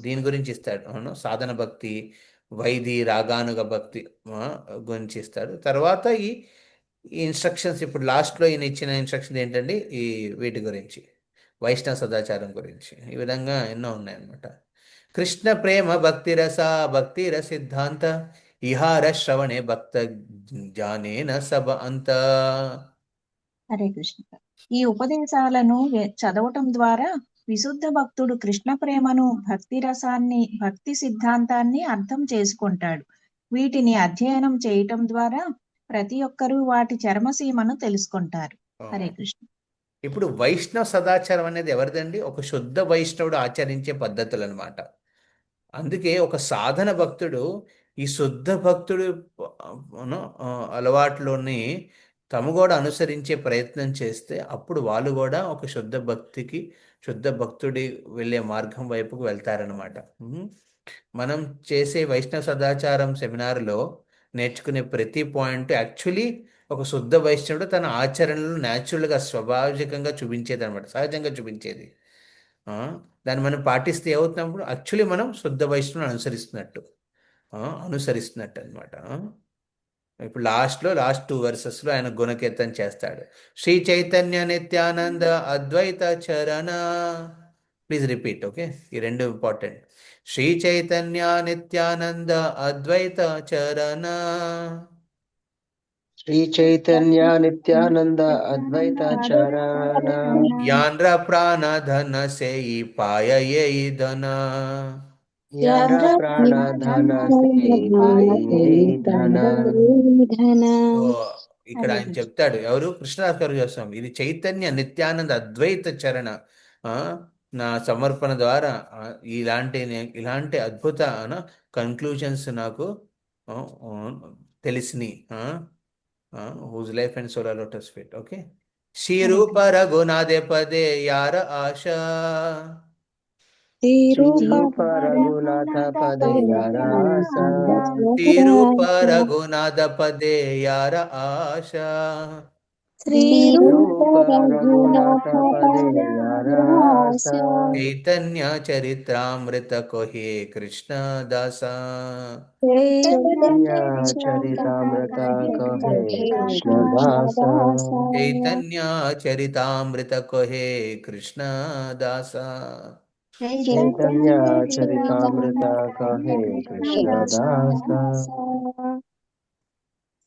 దీని గురించి ఇస్తాడు, సాధన భక్తి, వైది రాగానుగ భక్తి గురించి ఇస్తాడు. తర్వాత ఈ ఇన్స్ట్రక్షన్స్, ఇప్పుడు లాస్ట్లో ఈయన ఇచ్చిన ఇన్స్ట్రక్షన్స్ ఏంటండి, ఈ వీటి గురించి, వైష్ణవ సదాచారం గురించి. ఈ విధంగా ఎన్నో ఉన్నాయన్నమాట. కృష్ణ ప్రేమ భక్తిర సిద్ధాంత ఇహార శ్రవణే భక్త జానేన సబ అంత.
హరే కృష్ణ. ఈ ఉపదేశాలను చదవటం ద్వారా విశుద్ధ భక్తుడు కృష్ణ ప్రేమను, భక్తి రసాన్ని, భక్తి సిద్ధాంతాన్ని అర్థం చేసుకుంటాడు. వీటిని అధ్యయనం చేయటం ద్వారా ప్రతి ఒక్కరూ వాటి చర్మసీమను తెలుసుకుంటారు. హరే కృష్ణ.
ఇప్పుడు వైష్ణవ సదాచారం అనేది ఎవరిదండి, ఒక శుద్ధ వైష్ణవుడు ఆచరించే పద్ధతులు అనమాట. అందుకే ఒక సాధన భక్తుడు ఈ శుద్ధ భక్తుడు అలవాట్లోని తము కూడా అనుసరించే ప్రయత్నం చేస్తే అప్పుడు వాళ్ళు కూడా ఒక శుద్ధ భక్తుడి వెళ్ళే మార్గం వైపుకు వెళ్తారనమాట. మనం చేసే వైష్ణవ సదాచారం సెమినార్లో నేర్చుకునే ప్రతి పాయింట్ యాక్చువల్లీ ఒక శుద్ధ వైష్ణవుడు తన ఆచరణలో న్యాచురల్గా స్వాభావికంగా చూపించేది అనమాట, సహజంగా చూపించేది. దాన్ని మనం పాటిస్తే ఏమవుతున్నప్పుడు యాక్చువల్లీ మనం శుద్ధ వైష్ణవుని అనుసరిస్తున్నట్టు అనమాట. ఇప్పుడు లాస్ట్ 2 వెర్సెస్లో ఆయన గుణకీర్తన చేస్తాడు. శ్రీ చైతన్య నిత్యానంద అద్వైత చరణ. ప్లీజ్ రిపీట్, ఓకే, ఈ 2 ఇంపార్టెంట్. శ్రీ చైతన్య నిత్యానంద అద్వైత చరణ.
శ్రీ చైతన్య నిత్యానంద అద్వైత చరణ.
యాండ్ర ప్రాణధన సేయి పాయయే ధన.
యాండ్ర ప్రాణధన సేయి పాయయే ధన.
ఇక్కడ ఆయన చెప్తాడు, ఎవరు, కృష్ణదాస్ గారు చేస్తాం, ఇది చైతన్య నిత్యానంద అద్వైత చరణ నా సమర్పణ ద్వారా ఇలాంటి అద్భుత కన్క్లూజన్స్ నాకు తెలిసినాయి. whose life and soul are lotus feet. Okay. శ్రీరూప రఘునాథే పదే యార ఆశ.
శ్రీరూప రఘునాథ పదే యార ఆశ.
శ్రీరూప రఘునాథ పదే యార ఆశ.
రూప రఘునాథ పదే రాస
చైతన్య చరిత్రామృత కొహే కృష్ణ దాస
చైతన్య చరితామృత కహే కృష్ణదాస
చైతన్య చరితామృత కొహే కృష్ణ దాస
చైతన్య చరితామృత కహే కృష్ణదాస.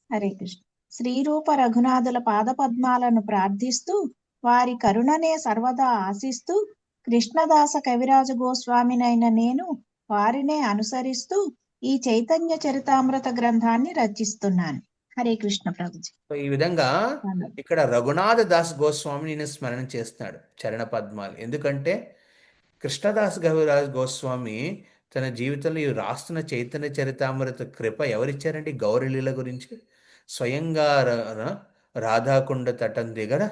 హరే కృష్ణ. శ్రీరూప రఘునాథుల పాదపద్మాలను ప్రార్థిస్తూ వారి కరుణనే సర్వదా ఆశిస్తూ కృష్ణదాస కవిరాజ గోస్వామినైన నేను వారినే అనుసరిస్తూ ఈ చైతన్య చరితామృత గ్రంథాన్ని రచిస్తున్నాను. హరే కృష్ణ ప్రభుజీ.
సో ఈ విధంగా ఇక్కడ రఘునాథ దాస్ గోస్వామిని స్మరణ చేస్తున్నాడు చరణ పద్మాలు. ఎందుకంటే కృష్ణదాస్ కవిరాజ్ గోస్వామి తన జీవితంలో ఈ రాస్తున్న చైతన్య చరితామృత కృప ఎవరిచ్చారండి? గౌరలీల గురించి స్వయంగా రాధాకుండ తటం దగ్గర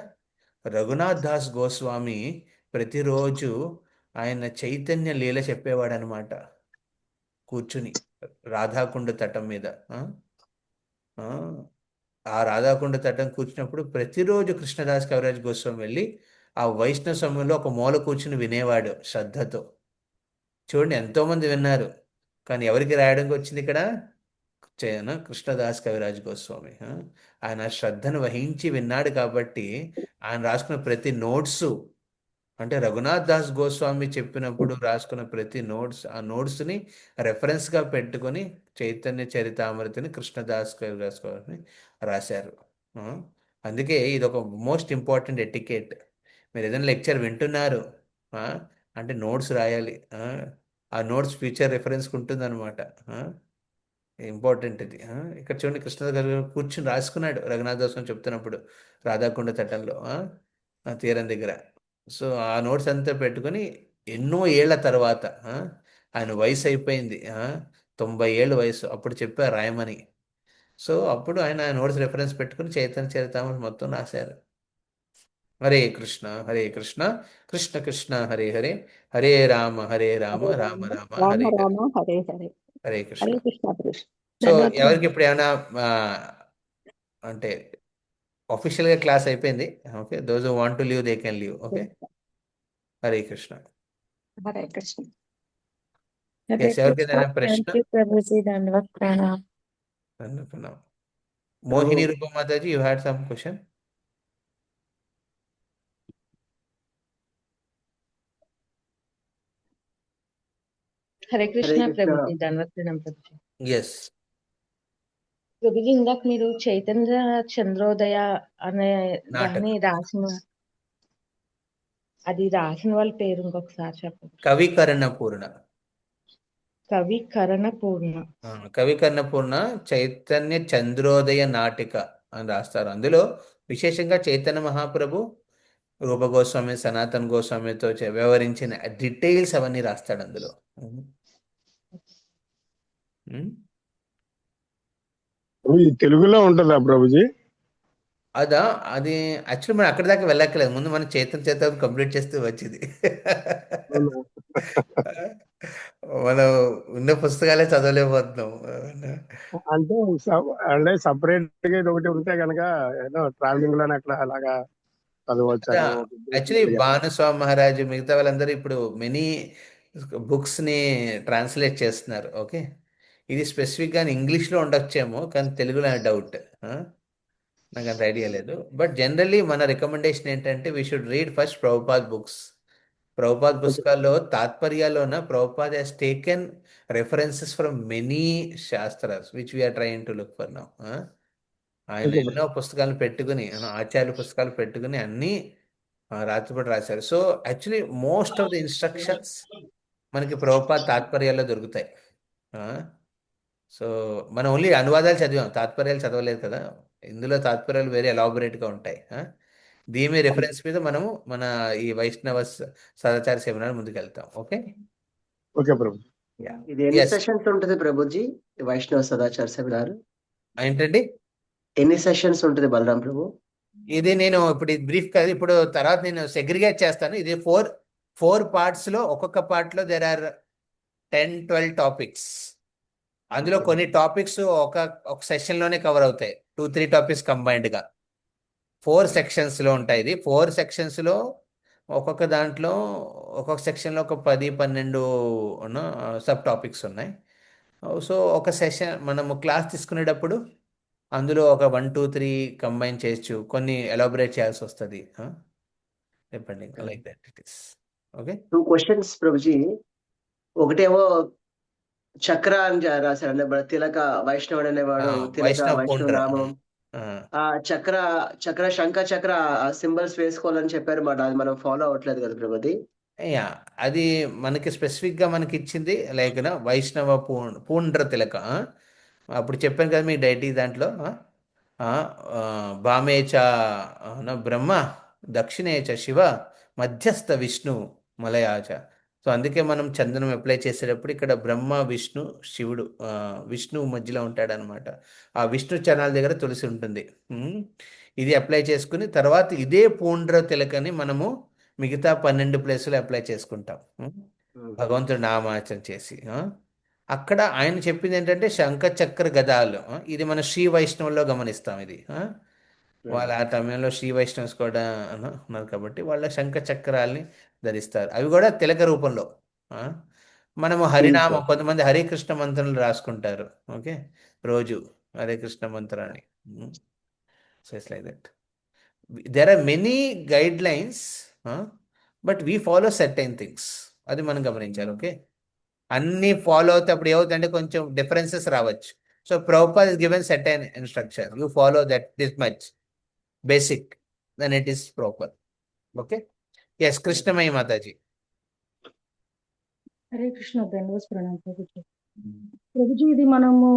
రఘునాథ్ దాస్ గోస్వామి ప్రతిరోజు ఆయన చైతన్య లీల చెప్పేవాడు అనమాట, కూర్చుని రాధాకుండ తటం మీద. ఆ రాధాకుండ తటం కూర్చున్నప్పుడు ప్రతిరోజు కృష్ణదాస్ కవిరాజ్ గోస్వామి వెళ్ళి ఆ వైష్ణవ సమయంలో ఒక మూల కూర్చుని వినేవాడు శ్రద్ధతో. చూడండి, ఎంతోమంది విన్నారు, కానీ ఎవరికి రాయడానికి వచ్చింది ఇక్కడ? కృష్ణదాస్ కవిరాజ్ గోస్వామి. ఆయన శ్రద్ధను వహించి విన్నాడు కాబట్టి ఆయన రాసుకున్న ప్రతి నోట్సు, అంటే రఘునాథ్ దాస్ గోస్వామి చెప్పినప్పుడు రాసుకున్న ప్రతి నోట్స్, ఆ నోట్స్ని రెఫరెన్స్గా పెట్టుకొని చైతన్య చరితామృతిని కృష్ణదాస్ కవిరాజ్ గోస్వామి రాశారు. అందుకే ఇది ఒక మోస్ట్ ఇంపార్టెంట్ ఎటికేట్. మీరు ఏదైనా లెక్చర్ వింటున్నారు అంటే నోట్స్ రాయాలి. ఆ నోట్స్ ఫ్యూచర్ రెఫరెన్స్కి ఉంటుంది అనమాట. ఇంపార్టెంట్ ఇది. ఇక్కడ చూడండి, కృష్ణదాస్ గారు కూర్చుని రాసుకున్నాడు రఘునాథ్ దాస్ చెప్తున్నప్పుడు రాధాకుండ తటంలో తీరం దగ్గర. సో ఆ నోట్స్ అంతా పెట్టుకొని ఎన్నో ఏళ్ల తర్వాత ఆయన వయసు అయిపోయింది, 90 ఏళ్ళ వయసు, అప్పుడు చెప్పారు రాయమని. సో అప్పుడు ఆయన నోట్స్ రెఫరెన్స్ పెట్టుకుని చైతన్య చరితామృతం మొత్తం రాశారు. హరే కృష్ణ హరే కృష్ణ కృష్ణ కృష్ణ హరే హరే, హరే రామ రామ రామ హరే
హరే హరే.
హరే కృష్ణ.
హరే కృష్ణ కృష్ణ.
సో ఎవరికి ఇప్పుడు ఏమైనా అంటే ఆఫీషియల్గా క్లాస్ అయిపోయింది. Okay, those want to leave they can leave. Okay, Hare Krishna.
Hare Krishna.
Yes, ఎవరికి ఏదైనా ప్రశ్న? మోహిని రూప మాతాజీ, you had some question?
Hare Krishna ప్రభుజీ, ధన్వత్సరం ప్రభుజీ.
ఎస్
ప్రభుజీ, ఇందాక మీరు చైతన్య చంద్రోదయ అనే దాన్ని రాసిన, అది రాసిన వాళ్ళ పేరు ఇంకొకసారి చెప్పండి.
కవి కర్ణపూర్ణ.
కవి కర్ణపూర్ణ.
కవి కర్ణపూర్ణ చైతన్య చంద్రోదయ నాటిక అని రాస్తారు. అందులో విశేషంగా చైతన్య మహాప్రభు, రూప గోస్వామి, సనాతన్ గోస్వామితో వ్యవహరించిన డీటెయిల్స్ అవన్నీ రాస్తాడు అందులో.
తెలుగులో ఉంటుందా ప్రభుజీ?
అది యాక్చువల్లీ మనం అక్కడి దాకా వెళ్ళక్కలేదు, ముందు మనం చైతన్య కంప్లీట్ చేస్తూ వచ్చింది. మనం ఉన్న పుస్తకాలే చదవలేకపోతున్నాం.
అంటే సపరేట్ గా ఇది ఒకటి ఉంటే కనుక ఏదో ట్రావెలింగ్ లోనే అట్లా అలాగా చదవచ్చు.
యాక్చువల్లీ భానుస్వామి మహారాజు మిగతా వాళ్ళందరూ ఇప్పుడు మెనీ బుక్స్ ని ట్రాన్స్లేట్ చేస్తున్నారు. ఓకే, ఇది స్పెసిఫిక్ గా ఇంగ్లీష్లో ఉండొచ్చేమో, కానీ తెలుగులో డౌట్, నాకు అంత ఐడియా లేదు. బట్ జనరల్లీ మన రికమెండేషన్ ఏంటంటే we should read first Prabhupad books. Prabhupad పుస్తకాల్లో తాత్పర్యాలోన Prabhupad he's taken references from many shastras which we are trying to look for now. ఆయన ఎన్నో పుస్తకాలు పెట్టుకుని, ఆచార్య పుస్తకాలు పెట్టుకుని అన్ని రాత్రిపూట రాశారు. So actually most of the instructions మనకి ప్రభుపాద్ తాత్పర్యాల్లో దొరుకుతాయి. సో మనం ఓన్లీ అనువాదాలు చదివాం, తాత్పర్యాలు చదవలేదు కదా. ఇందులో తాత్పర్యాలు వేరే ఎలాబొరేట్గా ఉంటాయి. దీని రెఫరెన్స్ మీద మనము మన ఈ వైష్ణవ సదాచార సెమినార్ ముందుకెళ్తాం. ఓకే
ఓకే ప్రభు.
ఇది ఎన్ని సెషన్స్ ఉంటుంది ప్రభుజీ వైష్ణవ సదాచార సెమినార్?
ఏంటండి,
ఎన్ని సెషన్స్ ఉంటుంది బలరాం ప్రభు?
ఇది నేను ఇప్పుడు బ్రీఫ్ కాదు, ఇప్పుడు తర్వాత నేను సెగ్రిగేట్ చేస్తాను. ఇది ఫోర్ పార్ట్స్ లో, ఒక్కొక్క పార్ట్ లో దేర్ ఆర్ 10-12 టాపిక్స్. అందులో కొన్ని టాపిక్స్ ఒక సెషన్ లోనే కవర్ అవుతాయి, 2-3 టాపిక్స్ కంబైన్డ్ గా. 4 సెక్షన్స్లో ఉంటాయి. ఇది 4 సెక్షన్స్లో ఒక్కొక్క దాంట్లో ఒక్కొక్క సెక్షన్లో ఒక 10-12 సబ్ టాపిక్స్ ఉన్నాయి. సో ఒక సెషన్ మనము క్లాస్ తీసుకునేటప్పుడు అందులో ఒక 1-2-3 కంబైన్ చేయొచ్చు, కొన్ని ఎలాబరేట్ చేయాల్సి వస్తుంది. Depending like that it is. Okay,
2 questions Prabhuji. ఒకటేమో చక్ర అని రాశారు అంటే తిలక వైష్ణవుడు అనేవాడు తిలక
వైష్ణవ్
వైష్ణవ
పుండ్ర.
నామం. ఆ చక్ర శంఖ చక్ర సింబల్స్ వేసుకోవాలని చెప్పారు మాట. అది మనం ఫాలో అవ్వట్లేదు కదా ప్రభుజీ.
యా, అది మనకి స్పెసిఫిక్గా మనకి ఇచ్చింది లైక్ వైష్ణవ పూండ్ర తిలక. అప్పుడు చెప్పాను కదా మీ డైటీ దాంట్లో భామేచ బ్రహ్మ, దక్షిణేచ శివ, మధ్యస్థ విష్ణు మలయాచ. సో అందుకే మనం చందనం అప్లై చేసేటప్పుడు ఇక్కడ బ్రహ్మ విష్ణు శివుడు, విష్ణువు మధ్యలో ఉంటాడనమాట. ఆ విష్ణు చరణాల దగ్గర తులసి ఉంటుంది. ఇది అప్లై చేసుకుని తర్వాత ఇదే పూండ్ర తిలకని మనము మిగతా 12 ప్లేసులు అప్లై చేసుకుంటాం. భగవంతుడు నామాచరణ చేసి అక్కడ ఆయన చెప్పింది ఏంటంటే శంఖ చక్ర గదాలు. ఇది మన శ్రీ వైష్ణవుల్లో గమనిస్తాం. ఇది వాళ్ళ ఆ సమయంలో శ్రీ వైష్ణవ్స్ కూడా ఉన్నారు కాబట్టి వాళ్ళ శంఖ చక్రాల్ని ధరిస్తారు. అవి కూడా తిలక రూపంలో. మనము హరినామం, కొంతమంది హరే కృష్ణ మంత్రాలు రాసుకుంటారు. ఓకే, రోజు హరే కృష్ణ మంత్రాన్ని. So it's like that. There are many guidelines but we follow certain things. అది మనం గమనించాలి. ఓకే, అన్ని ఫాలో అవుతే అప్పుడు ఏమవుతుందంటే కొంచెం డిఫరెన్సెస్ రావచ్చు. So Prabhupad is given certain instruction, you follow that this much basic, then it is proper. Okay, yes Krishnamayya మాతాజీ.
హరే కృష్ణ. ధన్యవాద ప్రణామ ప్రభుజీ. ప్రభుజీ, ఇది మనము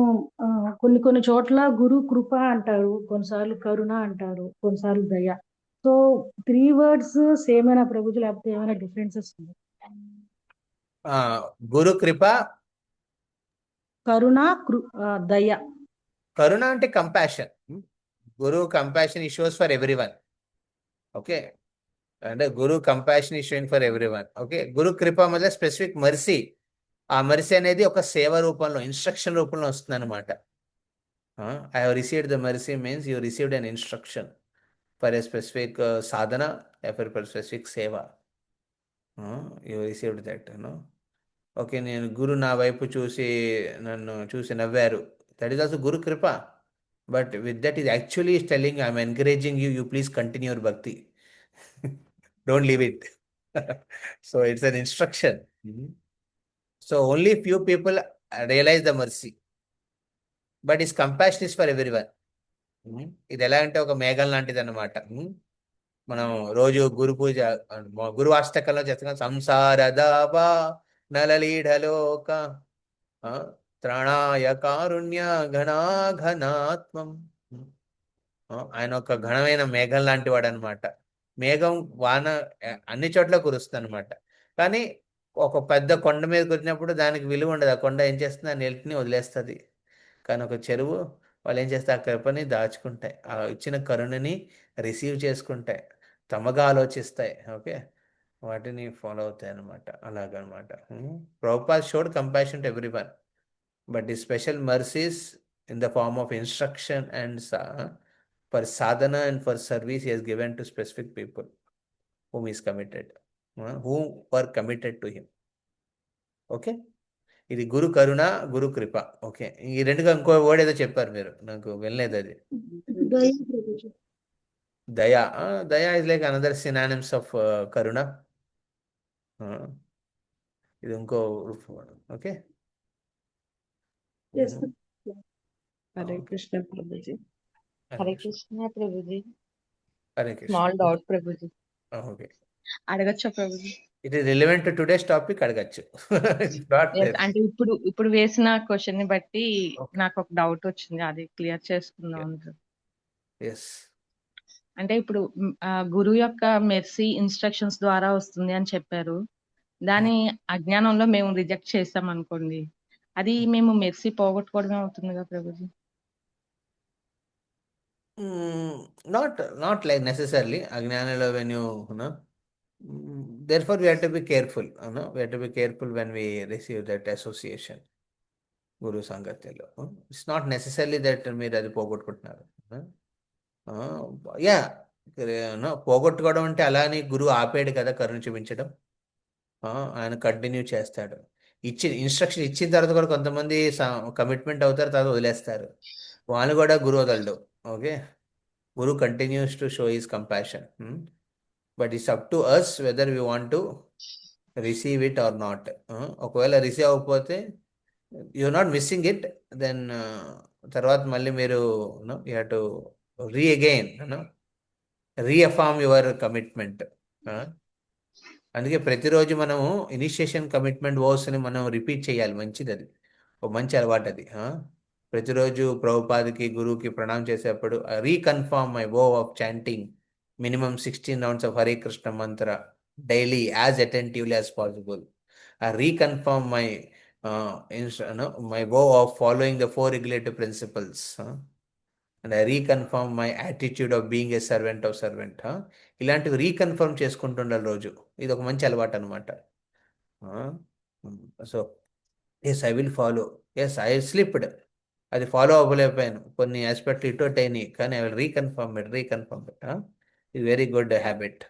కొన్ని చోట్ల గురు కృప అంటారు, కొన్నిసార్లు కరుణ అంటారు, కొన్నిసార్లు దయ. సో 3 words సేమేనా ప్రభుజీ, లేకపోతే ఏమైనా డిఫరెన్సెస్ ఉంది?
గురు కృప,
కరుణ, దయ.
కరుణ అంటే కంపాషన్. గురు compassion he shows for everyone. Okay, అంటే గురు compassion he showing for everyone. Okay, గురు కృప మధ్య స్పెసిఫిక్ మర్సీ. ఆ మర్సీ అనేది ఒక సేవ రూపంలో, ఇన్స్ట్రక్షన్ రూపంలో వస్తుంది అనమాట. I have received the mercy means you received an instruction for a specific సాధన, ఫర్ స్పెసిఫిక్ సేవ. You received that. ఓకే, నేను గురు నా వైపు చూసి నన్ను చూసి నవ్వారు, దట్ ఈస్ ఆల్సో గురు కృప. But with that is actually is telling I'm encouraging you please continue your భక్తి, don't leave it. So it's an instruction. So only few people realise the mercy, but is compassion is for every one. ఇది ఎలా అంటే ఒక మేఘం లాంటిది అన్నమాట. మనం రోజు గురు పూజ, గురు అష్టకంలో చేస్తాం. సంసార దాబా నలలీఢలోక త్రాణాయ కారుణ్య ఘనాఘనాత్మం. ఆయన ఒక ఘనమైన మేఘం లాంటి వాడు అనమాట. మేఘం వాన అన్ని చోట్ల కురుస్తుంది అనమాట. కానీ ఒక పెద్ద కొండ మీద కురినప్పుడు దానికి విలువ ఉండదు. ఆ కొండ ఏం చేస్తుంది, ఆ నీటిని వదిలేస్తుంది. కానీ ఒక చెరువు వాళ్ళు ఏం చేస్తారు, ఆ కృపని దాచుకుంటాయి, ఆ ఇచ్చిన కరుణని రిసీవ్ చేసుకుంటాయి, తమగా ఆలోచిస్తాయి. ఓకే, వాటిని ఫాలో అవుతాయి అనమాట. అలాగనమాట. Prabhupad showed compassion to everyone, but the special mercies in the form of instruction and for sadhana and for service he has given to specific people whom he is committed, who were committed to him. Okay, ఇది గురు కరుణ, గురు కృప. Okay, ఈ రెండుగా ఇంకో word ఏదో చెప్పారు మీరు, నాకు వెళ్ళలేదు అది.
దయ ప్రభుజీ.
దయా. దయా is like another synonyms of కరుణ. ఇది ఇంకో word. Okay,
Yes.
Hare Krishna ప్రభుజీ.
హరే
హరే
కృష్ణ.
కృష్ణ ప్రభుజీ.
హరే కృష్ణ.
స్మాల్ డౌట్ ప్రభుజీ,
ఓకే,
అడగచ్చా ప్రభుజీ?
It is relevant to today's topic, అడగచ్చు.
Yes, అంటే ఇప్పుడు వేసిన క్వశ్చన్ ని బట్టి
Okay.
నాకు ఒక డౌట్ వచ్చింది, అది క్లియర్ చేసుకుందాం.
ఎస్.
అంటే ఇప్పుడు గురువు యొక్క మెర్సీ ఇన్స్ట్రక్షన్స్ ద్వారా వస్తుంది అని చెప్పారు. దాని అజ్ఞానంలో మేము రిజెక్ట్ చేస్తాం అనుకోండి, అది మేము మెర్సీ పోగొట్టుకోవడమే అవుతుంది కదా ప్రభుజీ?
Not like necessarily అజ్ఞానంలో when you know, therefore we have to be careful. We have to be careful when we receive that association గురు సంగత్యంలో. ఇట్స్ నాట్ నెసెసరీ దట్ మీరు అది పోగొట్టుకుంటున్నారు. యా, పోగొట్టుకోవడం అంటే అలా అని గురువు ఆపేయడు కదా కరుణ చూపించడం. ఆయన కంటిన్యూ చేస్తాడు. ఇన్స్ట్రక్షన్ ఇచ్చిన తర్వాత కూడా కొంతమంది కమిట్మెంట్ అవుతారు, తర్వాత వదిలేస్తారు. వాళ్ళు కూడా గురువు వదలడు. ఓకే, గురు continues to show his compassion. But it's up to us whether we want to receive it or not. ఒకవేళ రిసీవ్ అవ్వకపోతే you not missing it, then తర్వాత మళ్ళీ మీరు you have to again reaffirm your commitment. అందుకే ప్రతిరోజు మనము initiation commitment వర్స్ని మనం repeat చేయాలి. మంచిది, అది ఒక మంచి అలవాటు అది. ప్రతిరోజు ప్రభుపాదికి గురువుకి ప్రణామం చేసేప్పుడు రీకన్ఫర్మ్ మై వో of chanting minimum 16 rounds of Hare Krishna mantra daily as attentively as possible. I reconfirm my vow of following the 4 regulative principles. And I reconfirm my attitude of being a servant of servant. ఇలాంటివి reconfirm చేసుకుంటుండాలి రోజు. ఇది ఒక మంచి అలవాటు అనమాట. So yes I will follow, yes I slipped, అది follow అవ్వలేకపోయాను, కొన్ని ఆస్పెక్ట్లు ఇటు అయినాయి, కానీ ఐ విల్ రీకన్ఫర్మ్ ఇట్. ఇది very good habit.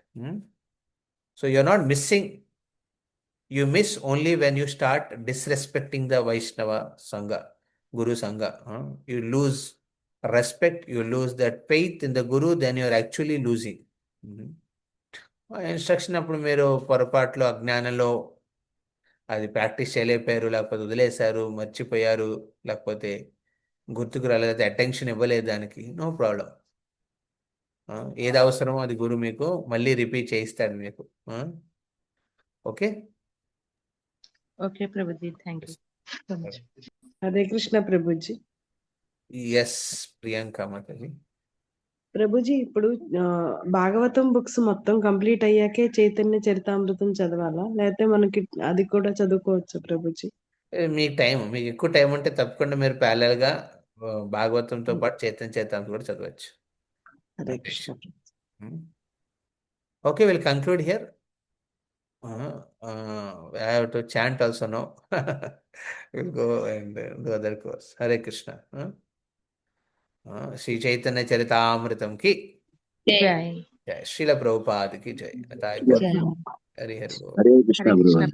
So you are not missing, you miss only when you start disrespecting the Vaishnava Sangha, Guru Sangha. You lose respect, you lose that faith in the Guru, then you are actually losing. Instruction అప్పుడు మీరు పొరపాట్లు అజ్ఞానంలో అది practice చేయలేకపోయారు, లేకపోతే వదిలేశారు, మర్చిపోయారు, లేకపోతే గుర్తుకు రాలేదు, అటెన్షన్ ఇవ్వలేదు దానికి, నో ప్రాబ్లం. ఏది అవసరమో అది గురు మీకు మళ్ళీ రిపీట్ చేయిస్తాడు మీకు. Okay
okay Prabhuji, thank you so much.
Hare Krishna Prabhuji.
Yes Priyanka Mataji.
Prabhuji, ఇప్పుడు భాగవతం బుక్స్ మొత్తం కంప్లీట్ అయ్యాకే చైతన్య చరితామృతం చదవాలా, లేకపోతే మనకి అది కూడా చదువుకోవచ్చు ప్రభుజీ?
మీకు ఎక్కువ టైం ఉంటే తప్పకుండా మీరు parallel గా భాగవతంతో పాటు చైతన్య చరితామృతం కూడా చదవచ్చు.
Hare Krishna.
Okay, will conclude here. I have to chant also now. We'll go and do other course. Hare Krishna. Sri Chaitanya Charitamritam ki
జై
jai. Srila Prabhupada ki jai.
జై.
Hare Hare Bol.
Hare Krishna
Hare
గురువు.
కృష్ణ